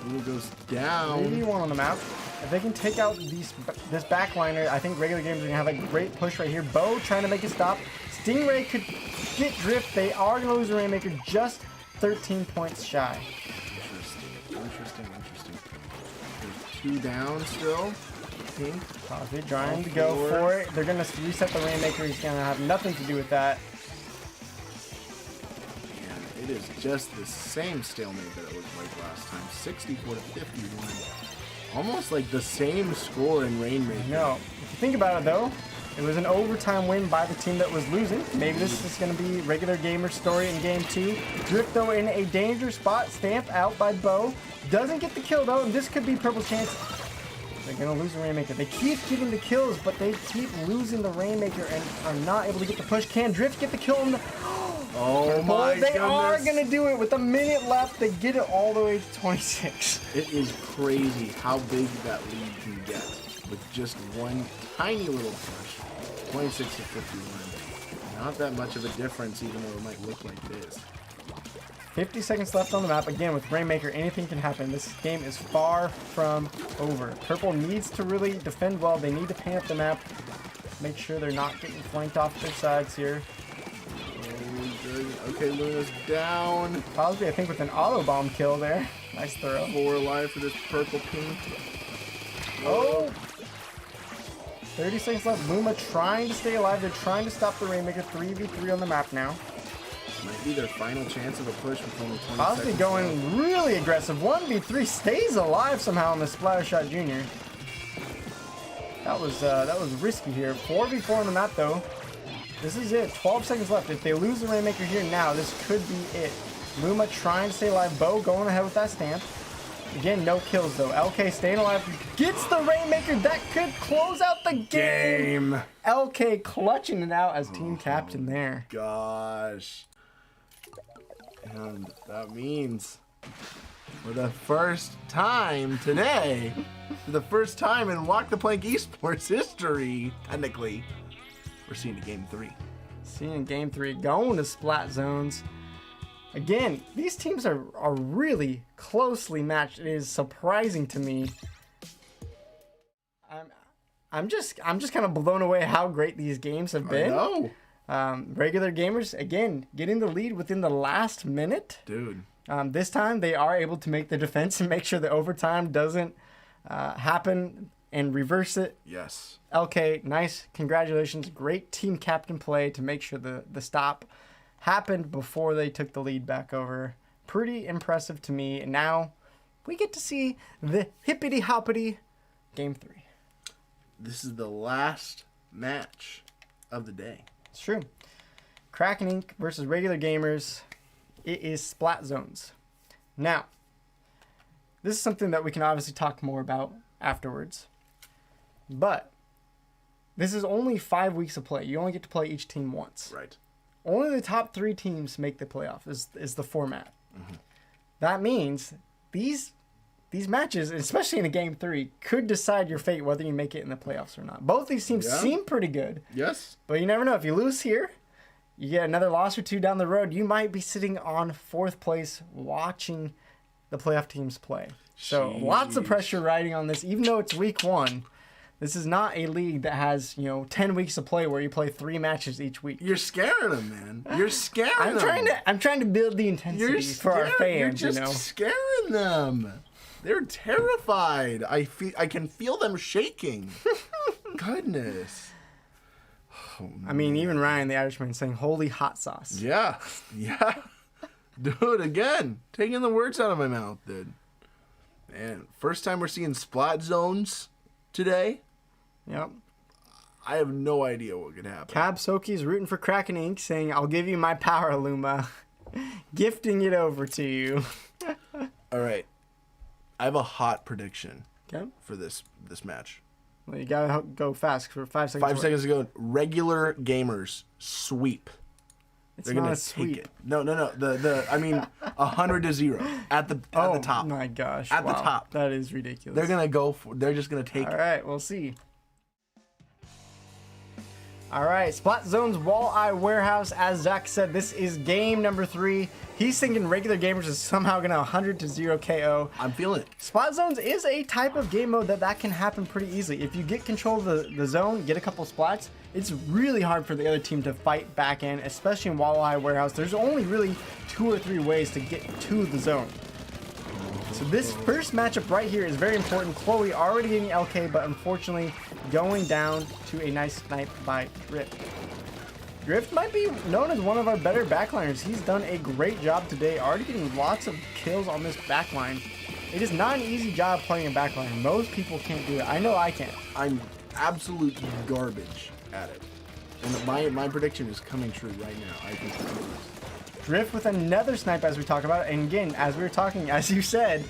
Luna goes down. 81 on the map. If they can take out this backliner, I think regular gamers are going to have a great push right here. Bo trying to make a stop. Stingray could get Drift. They are going to lose the Rainmaker, just 13 points shy. Interesting. There's 2 down still. Pink. Cosby trying to go for it. They're going to reset the Rainmaker. He's going to have nothing to do with that. Man, it is just the same stalemate that it looked like last time. 64 to 51. Almost like the same score in Rainmaker. No. If you think about it, though, it was an overtime win by the team that was losing. Maybe this is going to be regular gamer story in game 2. Drift, though, in a dangerous spot. Stamp out by Bo. Doesn't get the kill, though, and this could be Purple's chance. They're going to lose the Rainmaker. They keep getting the kills, but they keep losing the Rainmaker and are not able to get the push. Can Drift get the kill on the... Oh my They goodness. are going to do it with a minute left. They get it all the way to 26. It is crazy how big that lead can get with just one tiny little push. 26 to 51. Not that much of a difference, even though it might look like it is. 50 seconds left on the map. Again, with Rainmaker, anything can happen. This game is far from over. Purple needs to really defend well. They need to paint up the map. Make sure they're not getting flanked off their sides here. Okay, Luna's down. Cosby, I think, with an auto bomb kill there. Nice throw. 4 alive for this purple pink. Oh! 30 seconds left. Luma trying to stay alive. They're trying to stop the Rainmaker. 3v3 on the map now. Might be their final chance of a push with only 20 Cosby seconds going left. really aggressive. 1v3 stays alive somehow on the Splattershot Jr. That was risky here. 4v4 on the map though. This is it. 12 seconds left. If they lose the Rainmaker here now, this could be it. Luma trying to stay alive. Bo going ahead with that stamp. Again, no kills though. LK staying alive. Gets the Rainmaker. That could close out the game. LK clutching it out as team captain there. Gosh. And that means for the first time today, for the first time in Walktheplank Esports history, technically, we're seeing a game 3. Seeing game 3 going to splat zones. Again, these teams are really closely matched. It is surprising to me. I'm just kind of blown away how great these games have been. I know. Regular gamers, again, getting the lead within the last minute. Dude. This time, they are able to make the defense and make sure the overtime doesn't happen and reverse it. Yes. LK, nice. Congratulations. Great team captain play to make sure the stop happened before they took the lead back over. Pretty impressive to me. And now we get to see the hippity-hoppity game 3. This is the last match of the day. It's true. Kraken Inc. versus regular gamers. It is splat zones. Now, this is something that we can obviously talk more about afterwards. But this is only 5 weeks of play. You only get to play each team once. Right. Only the top 3 teams make the playoff is the format. Mm-hmm. That means these matches, especially in a game 3, could decide your fate whether you make it in the playoffs or not. Both these teams seem pretty good. Yes. But you never know. If you lose here, you get another loss or 2 down the road, you might be sitting on 4th place watching the playoff teams play. So lots of pressure riding on this, even though it's week 1. This is not a league that has, 10 weeks of play where you play 3 matches each week. You're scaring them, man. You're scaring them. I'm trying to build the intensity for our fans, You're just scaring them. They're terrified. I can feel them shaking. Goodness. Oh, I mean, even Ryan, the Irishman, saying, "Holy hot sauce." Yeah. Dude, again, taking the words out of my mouth, dude. And first time we're seeing splat zones today. Yep. I have no idea what could happen. Cab Soki's rooting for Kraken Inc., saying, "I'll give you my power, Luma." Gifting it over to you. All right. I have a hot prediction Okay. for this match. Well, you gotta go fast for 5 seconds. 5 seconds ago, regular gamers sweep. It's They're not gonna a sweep. take it. No. I mean 100-0 at the top. Oh my gosh! At the Wow. top. That is ridiculous. They're gonna go for. They're just gonna take All it. right, we'll see. All right, Splat Zone's Walleye Warehouse. As Zach said, this is game number 3. He's thinking regular gamers is somehow gonna 100-0 KO. I'm feeling it. Splat Zones is a type of game mode that can happen pretty easily. If you get control of the zone, get a couple splats, it's really hard for the other team to fight back in, especially in Walleye Warehouse. There's only really 2 or 3 ways to get to the zone. So this first matchup right here is very important. Chloe already getting LK, but unfortunately going down to a nice snipe by Drift. Drift might be known as one of our better backliners. He's done a great job today, already getting lots of kills on this backline. It is not an easy job playing a backline. Most people can't do it. I know I can't. I'm absolute garbage at it. And my prediction is coming true right now. I think it's Drift with another snipe as we talk about it. And again, as we were talking, as you said,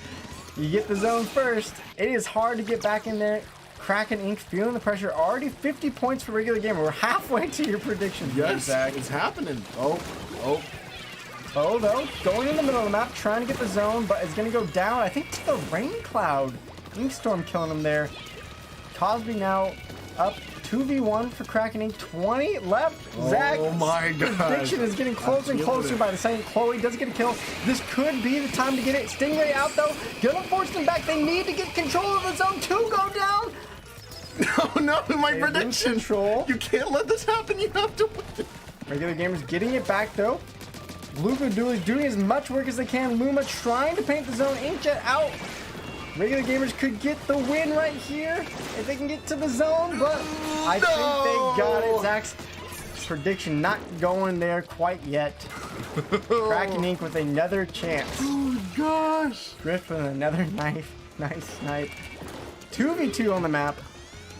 you get the zone first. It is hard to get back in there. Kraken Inc. feeling the pressure. Already 50 points for regular gamer. We're halfway to your prediction. yes, Zach. it's happening. Oh, Though, going in the middle of the map, trying to get the zone, but it's going to go down. I think it's the rain cloud. Inkstorm killing him there. Cosby now up 2v1 for Kraken Inc. 20 left. Zach, oh my god. prediction is getting closer and closer by the second. Chloe doesn't get a kill. This could be the time to get it. Stingray out though. Gonna force them back. They need to get control of the zone. 2 go down. No, my They prediction. lose control. You can't let this happen. You have to win. Regular gamers getting it back though. Luca doing as much work as they can. Luma trying to paint the zone. Inkjet out. Regular gamers could get the win right here if they can get to the zone, but I think they got it. Zach's prediction not going there quite yet. Kraken Inc. with another chance. Oh gosh. Drift with another nice snipe. 2v2 on the map.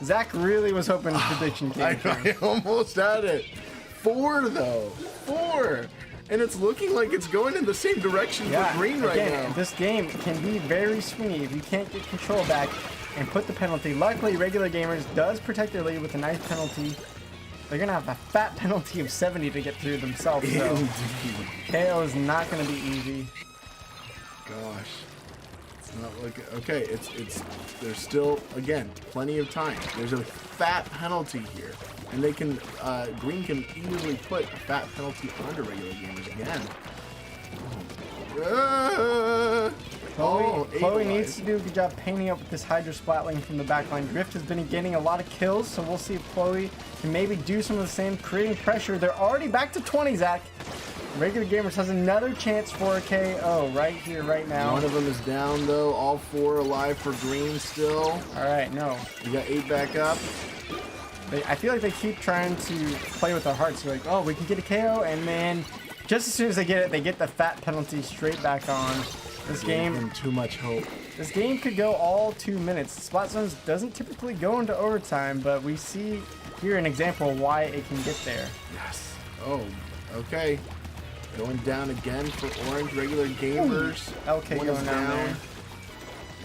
Zach really was hoping his prediction came true. I almost had it. 4 though. 4. And it's looking like it's going in the same direction for green right again, now. This game can be very swingy if you can't get control back and put the penalty. Luckily, regular gamers does protect their lead with a nice penalty. They're going to have a fat penalty of 70 to get through themselves, so Indeed. KO is not going to be easy. Gosh. It's not like okay, it's there's still again plenty of time. There's a fat penalty here. And they can green can easily put a fat penalty onto regular gamers again. Chloe needs to do a good job painting up with this Hydra Splatling from the backline. Drift has been getting a lot of kills, so we'll see if Chloe can maybe do some of the same, creating pressure. They're already back to 20, Zach. Regular Gamers has another chance for a KO right here, right now. One of them is down though. All 4 alive for green still. All right, no. You got 8 back up. I feel like they keep trying to play with our hearts. They're like, oh, we can get a KO, and then just as soon as they get it, they get the fat penalty straight back on. This game, too much hope. This game could go all 2 minutes. Splat Zones doesn't typically go into overtime, but we see here an example of why it can get there. Yes. Oh, okay. Going down again for orange regular gamers. Ooh, LK One going is down there.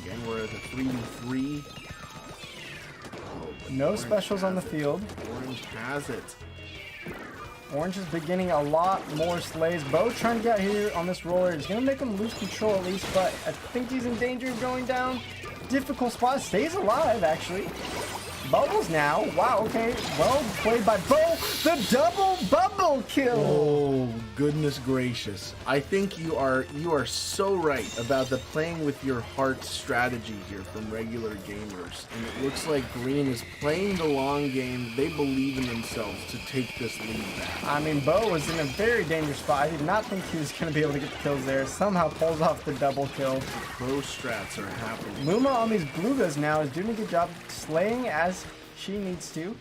Again, we're at the 3v3. No specials on the field. Orange has it. Orange is beginning a lot more slays. Bo trying to get here on this roller. It's going to make him lose control at least, but I think he's in danger of going down. Difficult spot. Stays alive, actually. Bubbles now. Wow, okay. Well played by Bo. The double bubble kill. Oh, goodness gracious. I think you are so right about the playing with your heart strategy here from regular gamers. And it looks like green is playing the long game. They believe in themselves to take this lead back. I mean, Bo was in a very dangerous spot. I did not think he was going to be able to get the kills there. Somehow pulls off the double kill. Pro strats are happening. Luma on these Blugas now is doing a good job slaying as she needs to.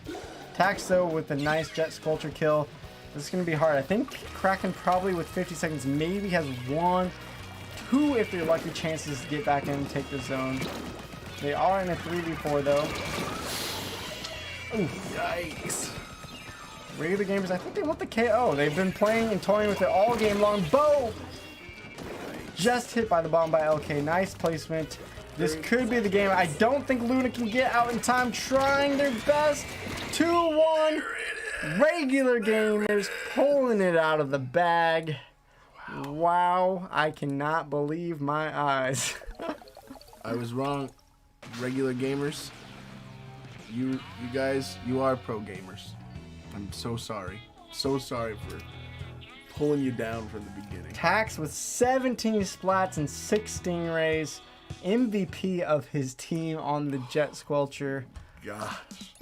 Tax though with a nice Jet Sculpture kill. This is going to be hard. I think Kraken probably with 50 seconds maybe has 1, 2 if they're lucky chances to get back in and take the zone. They are in a 3v4 though. Ooh, Yikes. regular gamers, I think they want the KO. They've been playing and toying with it all game long. Bo! Just hit by the bomb by LK. Nice placement. This could be the game. I don't think Luna can get out in time. Trying their best. 2-1. Regular gamers pulling it out of the bag. Wow. I cannot believe my eyes. I was wrong. Regular gamers, you guys, you are pro gamers. I'm so sorry. So sorry for pulling you down from the beginning. Tax with 17 splats and 6 stingrays. MVP of his team on the Jet Squelcher. Gosh.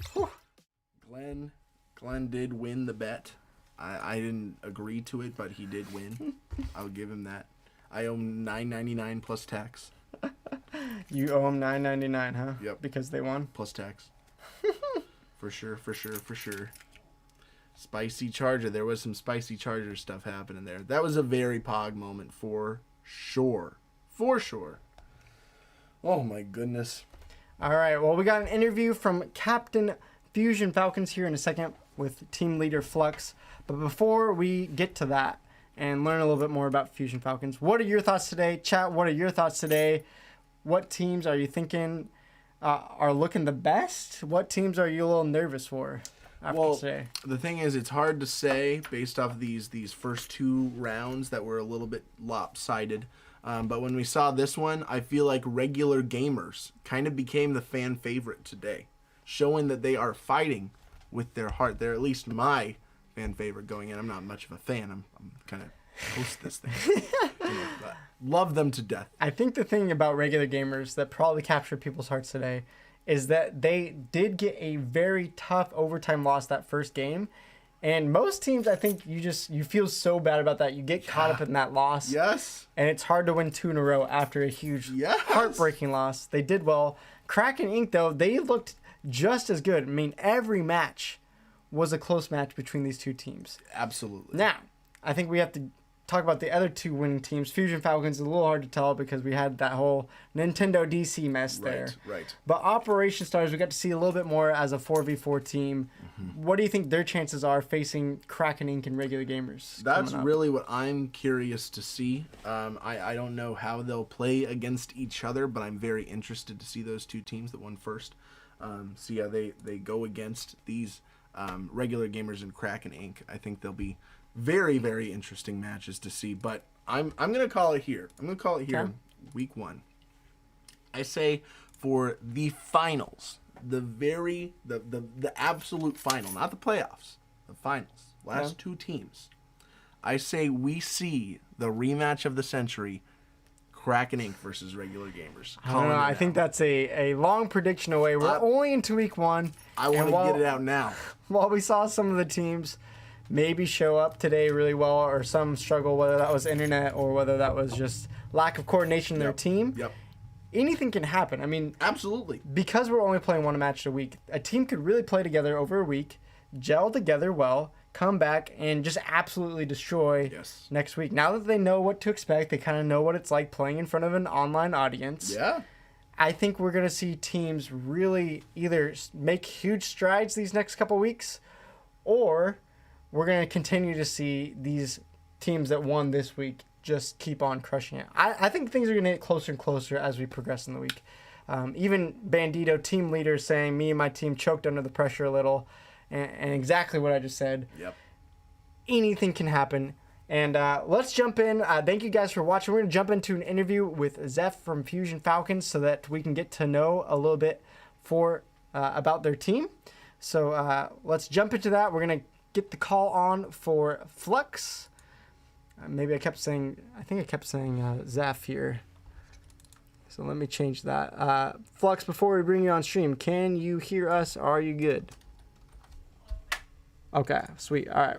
Glenn did win the bet. I didn't agree to it, but he did win. I'll give him that. I owe him $9.99 plus tax. You owe him $9.99, huh? Yep. Because they won? Plus tax. For sure. Spicy Charger. There was some Spicy Charger stuff happening there. That was a very pog moment for sure. For sure. Oh my goodness. All right. Well, we got an interview from Captain Fusion Falcons here in a second with team leader Flux. But before we get to that and learn a little bit more about Fusion Falcons, what are your thoughts today? Chat, what are your thoughts today? What teams are you thinking are looking the best? What teams are you a little nervous for after today? The thing is, it's hard to say based off these first 2 rounds that were a little bit lopsided. But when we saw this one, I feel like regular gamers kind of became the fan favorite today, showing that they are fighting with their heart. They're at least my fan favorite going in. I'm not much of a fan. I'm kind of host this thing. But love them to death. I think the thing about regular gamers that probably captured people's hearts today is that they did get a very tough overtime loss that first game. And most teams, I think you feel so bad about that. You get caught up in that loss. Yes. And it's hard to win 2 in a row after a huge heartbreaking loss. They did well. Kraken Inc., though, they looked just as good. I mean, every match was a close match between these 2 teams. Absolutely. Now, I think we have to talk about the other 2 winning teams. Fusion Falcons is a little hard to tell because we had that whole Nintendo DC mess there. Right. But Operation Stars, we got to see a little bit more as a 4v4 team. Mm-hmm. What do you think their chances are facing Kraken Inc. and regular gamers? That's really what I'm curious to see. I don't know how they'll play against each other, but I'm very interested to see those 2 teams that won first. See how they go against these regular gamers and Kraken Inc. I think they'll be very, very interesting matches to see. But I'm gonna call it here. Okay. Week 1. I say for the finals, the absolute final, not the playoffs, the finals, last 2 teams. I say we see the rematch of the century, Kraken Inc. versus regular gamers. I don't know. I think that's a long prediction away. We're only into week 1. I want to get it out now. While we saw some of the teams maybe show up today really well, or some struggle, whether that was internet or whether that was just lack of coordination in their team. Yep. Anything can happen. I mean, absolutely. Because we're only playing 1 match a week, a team could really play together over a week, gel together well, come back, and just absolutely destroy next week. Now that they know what to expect, they kind of know what it's like playing in front of an online audience. Yeah. I think we're going to see teams really either make huge strides these next couple weeks, or we're going to continue to see these teams that won this week just keep on crushing it. I think things are going to get closer and closer as we progress in the week. Even Bandito, team leader, saying me and my team choked under the pressure a little, and exactly what I just said. Yep. Anything can happen. And let's jump in. Thank you guys for watching. We're going to jump into an interview with Zeph from Fusion Falcons so that we can get to know a little bit about their team. So let's jump into that. We're going to get the call on for Flux. I think I kept saying Zeph here. So let me change that. Flux, before we bring you on stream, can you hear us? Are you good? Okay, sweet. All right.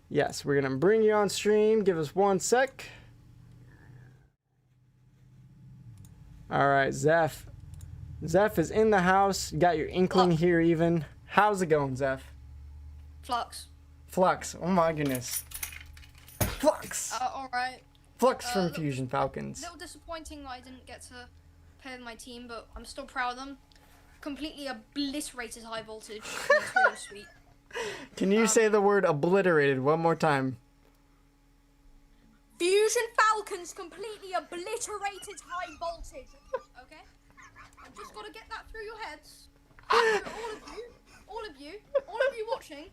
Yes, we're going to bring you on stream. Give us 1 sec. All right, Zeph. Zeph is in the house. You got your inkling here even. How's it going, Zeph? Flux. Flux. Oh my goodness. Flux. Alright. Flux from Fusion Falcons. A little disappointing that I didn't get to play with my team, but I'm still proud of them. Completely obliterated high voltage. It's really sweet. Can you say the word obliterated one more time? Fusion Falcons completely obliterated high voltage. Okay? I've just got to get that through your heads. All of you watching.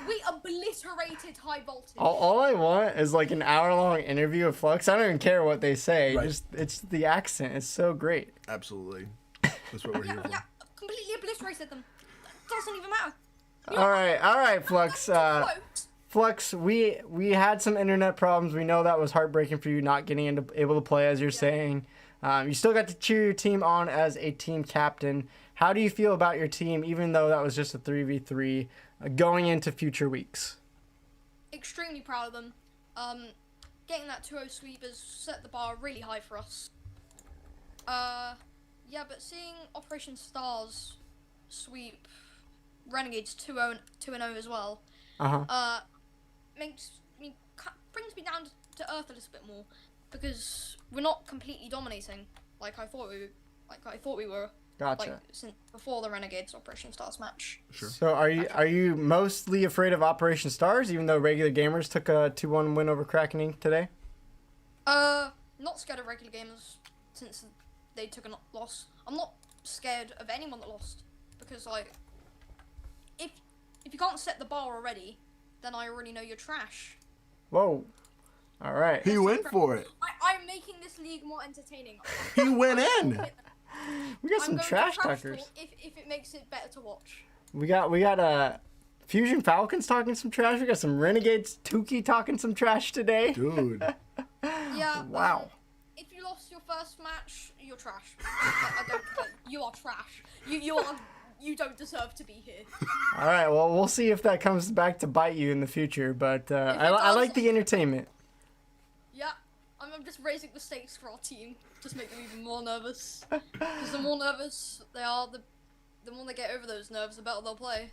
We obliterated high voltage. All I want is like an hour-long interview of Flux. I don't even care what they say. Right. Just it's the accent. It's so great. Absolutely. That's what we're here for. Yeah, completely obliterated them. Doesn't even matter. All right, Flux. Quote. Flux, we had some internet problems. We know that was heartbreaking for you not getting able to play, as you're saying. You still got to cheer your team on as a team captain. How do you feel about your team, even though that was just a 3v3, going into future weeks? Extremely proud of them. Getting that 2-0 sweep has set the bar really high for us. Yeah, but seeing Operation Stars sweep Renegades 2-0 as well, brings me down to earth a little bit more, because we're not completely dominating like I thought we were. Gotcha. Like since before the Renegades Operation Stars match. Sure. So are you mostly afraid of Operation Stars, even though regular gamers took a 2-1 win over Kraken today? Not scared of regular gamers since they took a loss. I'm not scared of anyone that lost, because like if you can't set the bar already, then I already know you're trash. Whoa. All right. He went for it. I'm making this league more entertaining. He went in. We got I'm some going to trash talk talkers. if it makes it better to watch. We got Fusion Falcons talking some trash. We got some Renegades Tukey talking some trash today. Dude. Yeah. Wow. If you lost your first match, you're trash. I don't care. You are trash. You don't deserve to be here. All right. Well, we'll see if that comes back to bite you in the future. But I like the entertainment. Yeah. I'm just raising the stakes for our team. Just make them even more nervous. Because the more nervous they are, the more they get over those nerves, the better they'll play.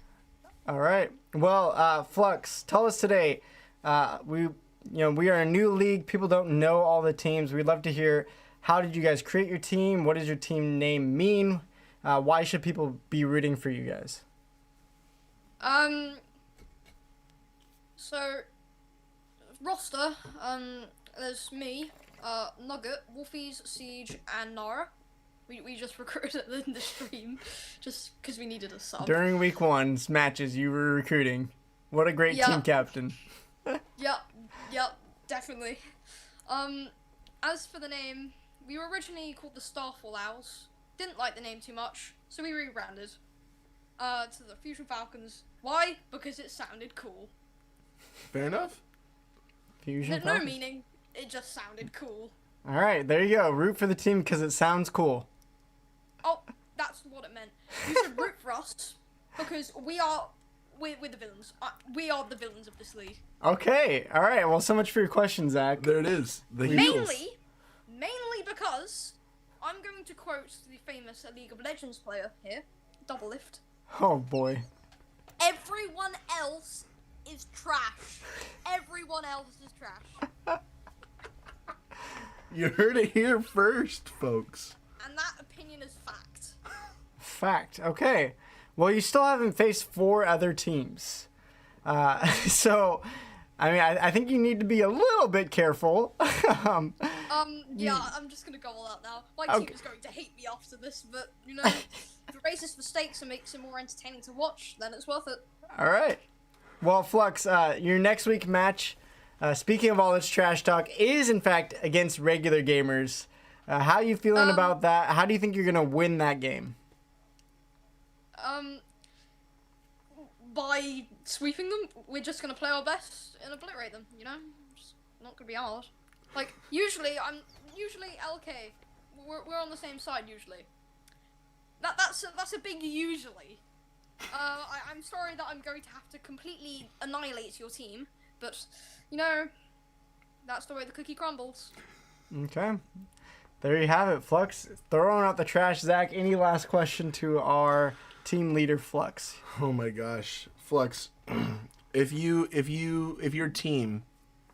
All right. Well, Flux, tell us today. We are a new league. People don't know all the teams. We'd love to hear, how did you guys create your team? What does your team name mean? Why should people be rooting for you guys? So roster. There's me, Nugget, Wolfies, Siege, and Nara. We just recruited in the stream, just because we needed a sub. During week 1's matches, you were recruiting. What a great team captain. Yep, definitely. As for the name, we were originally called the Starfall Owls. Didn't like the name too much, so we rebranded to the Fusion Falcons. Why? Because it sounded cool. Fair enough. Fusion No Falcons. meaning. It just sounded cool. All right, there you go. Root for the team because it sounds cool. Oh, that's what it meant. You should root for us because we're the villains. We are the villains of this league. Okay. All right. Well, so much for your question, Zach. There it is. The heels. Mainly because I'm going to quote the famous League of Legends player here, Double Lift. Oh boy. Everyone else is trash. Everyone else is trash. You heard it here first, folks. And that opinion is fact. Fact. Okay. Well, you still haven't faced 4 other teams. So, I mean, I think you need to be a little bit careful. Yeah, I'm just gonna go all out now. My team is going to hate me after this, but, if it raises the stakes and makes it more entertaining to watch, then it's worth it. All right. Well, Flux, your next week match, speaking of all this trash talk, is in fact against regular gamers. How are you feeling about that? How do you think you're going to win that game? By sweeping them, we're just gonna play our best and obliterate them, It's not gonna be hard. Like, usually LK. We're on the same side, usually. That's a big usually. I'm sorry that I'm going to have to completely annihilate your team, but, that's the way the cookie crumbles. Okay. There you have it, Flux. Throwing out the trash. Zach, any last question to our team leader, Flux? Oh my gosh, Flux. If your team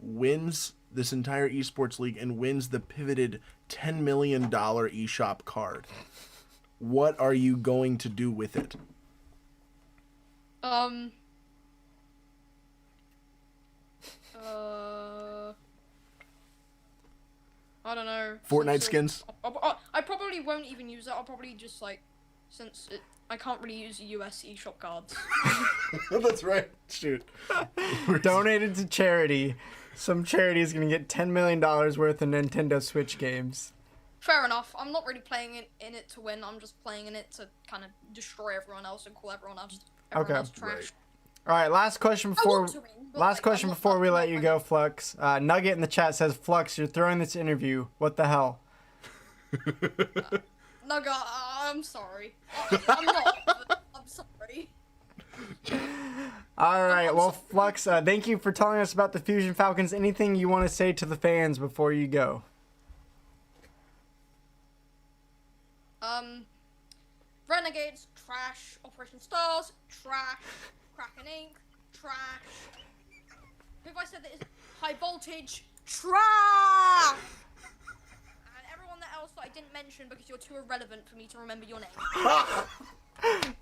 wins this entire esports league and wins the pivoted $10 million eShop card, what are you going to do with it? I don't know. Fortnite skins? I probably won't even use it. I'll probably just, I can't really use US eShop cards. That's right. Shoot. Donated to charity. Some charity is going to get $10 million worth of Nintendo Switch games. Fair enough. I'm not really playing in it to win. I'm just playing in it to kind of destroy everyone else and call everyone else trash. Right. All right, last question before want to win, but, like, I'm not we fucking let up you my- go, Flux. Nugget in the chat says, Flux, you're throwing this interview. What the hell? Nugget, I'm sorry. I'm not. But I'm sorry. All right, well, Flux, thank you for telling us about the Fusion Falcons. Anything you want to say to the fans before you go? Renegades, trash. Operation Stars, trash. Kraken Inc., trash. Who have I said that is high voltage? Trash! And everyone else that I didn't mention because you're too irrelevant for me to remember your name.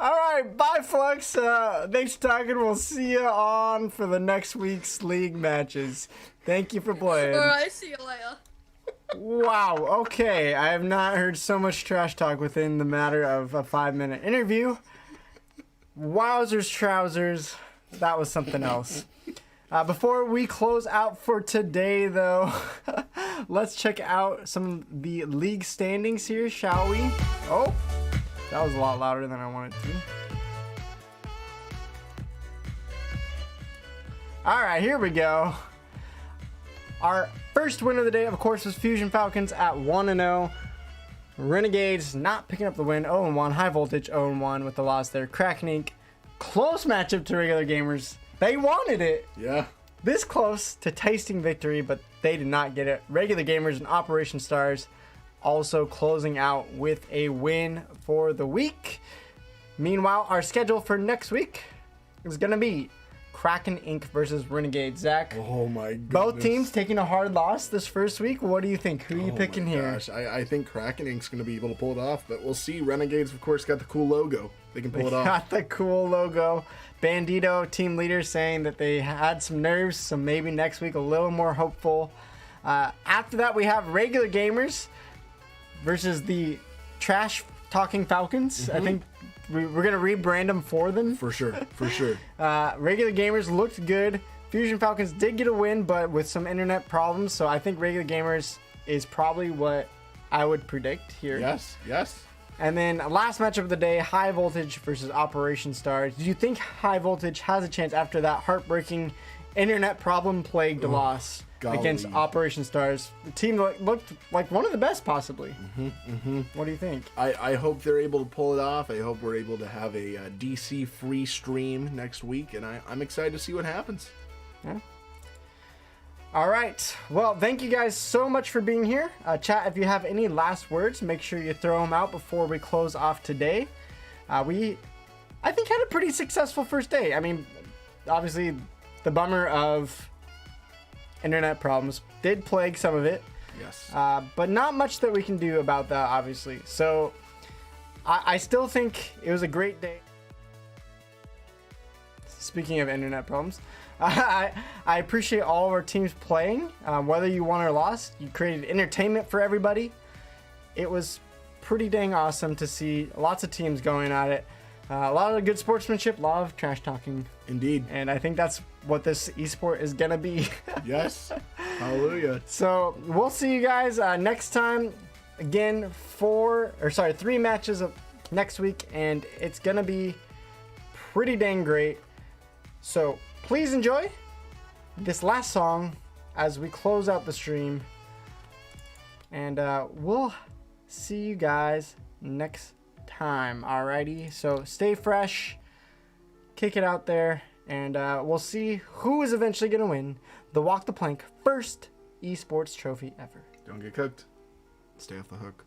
All right, bye, Flux. Thanks for talking. We'll see you on for the next week's league matches. Thank you for playing. Alright, see you later. Wow, okay. I have not heard so much trash talk within the matter of a 5-minute interview. Wowzers, trousers. That was something else. Before we close out for today, though, let's check out some of the league standings here, shall we? Oh, that was a lot louder than I wanted to. All right, here we go. Our first win of the day, of course, was Fusion Falcons at 1-0. Renegades not picking up the win, 0-1. High Voltage 0-1 with the loss there. Kraken Inc. Close matchup to regular gamers. They wanted it. Yeah. This close to tasting victory, but they did not get it. Regular gamers and Operation Stars also closing out with a win for the week. Meanwhile, our schedule for next week is going to be Kraken Inc. versus Renegades. Zach, Oh my goodness. both teams taking a hard loss this first week. What do you think? Who are you Oh picking my here? gosh. I think Kraken Inc.'s going to be able to pull it off, but we'll see. Renegades, of course, got the cool logo. They can pull it off. Got the cool logo. Bandito, team leader, saying that they had some nerves, so maybe next week a little more hopeful. After that, we have regular gamers versus the trash talking Falcons. I think we're going to rebrand them for them. For sure. For sure. Regular gamers looked good. Fusion Falcons did get a win, but with some internet problems, so I think regular gamers is probably what I would predict here. Yes. Yes. And then last matchup of the day, High Voltage versus Operation Stars. Do you think High Voltage has a chance after that heartbreaking internet problem plagued loss golly. against Operation Stars? The team looked like one of the best, possibly. What do you think? I hope they're able to pull it off. I hope we're able to have a DC free stream next week, and I'm excited to see what happens. Yeah. All right. Well, thank you guys so much for being here. Chat, if you have any last words, make sure you throw them out before we close off today. I think, had a pretty successful first day. I mean, obviously, the bummer of internet problems did plague some of it. Yes. But not much that we can do about that, obviously. So I still think it was a great day. Speaking of internet problems, I appreciate all of our teams playing. Whether you won or lost, you created entertainment for everybody. It was pretty dang awesome to see lots of teams going at it. A lot of good sportsmanship, a lot of trash talking. Indeed. And I think that's what this esport is going to be. Yes. Hallelujah. So we'll see you guys next time. Again, 3 matches of next week, and it's going to be pretty dang great. So please enjoy this last song as we close out the stream. And we'll see you guys next time. Alrighty. So stay fresh. Kick it out there. And we'll see who is eventually going to win the Walk the Plank first esports trophy ever. Don't get cooked. Stay off the hook.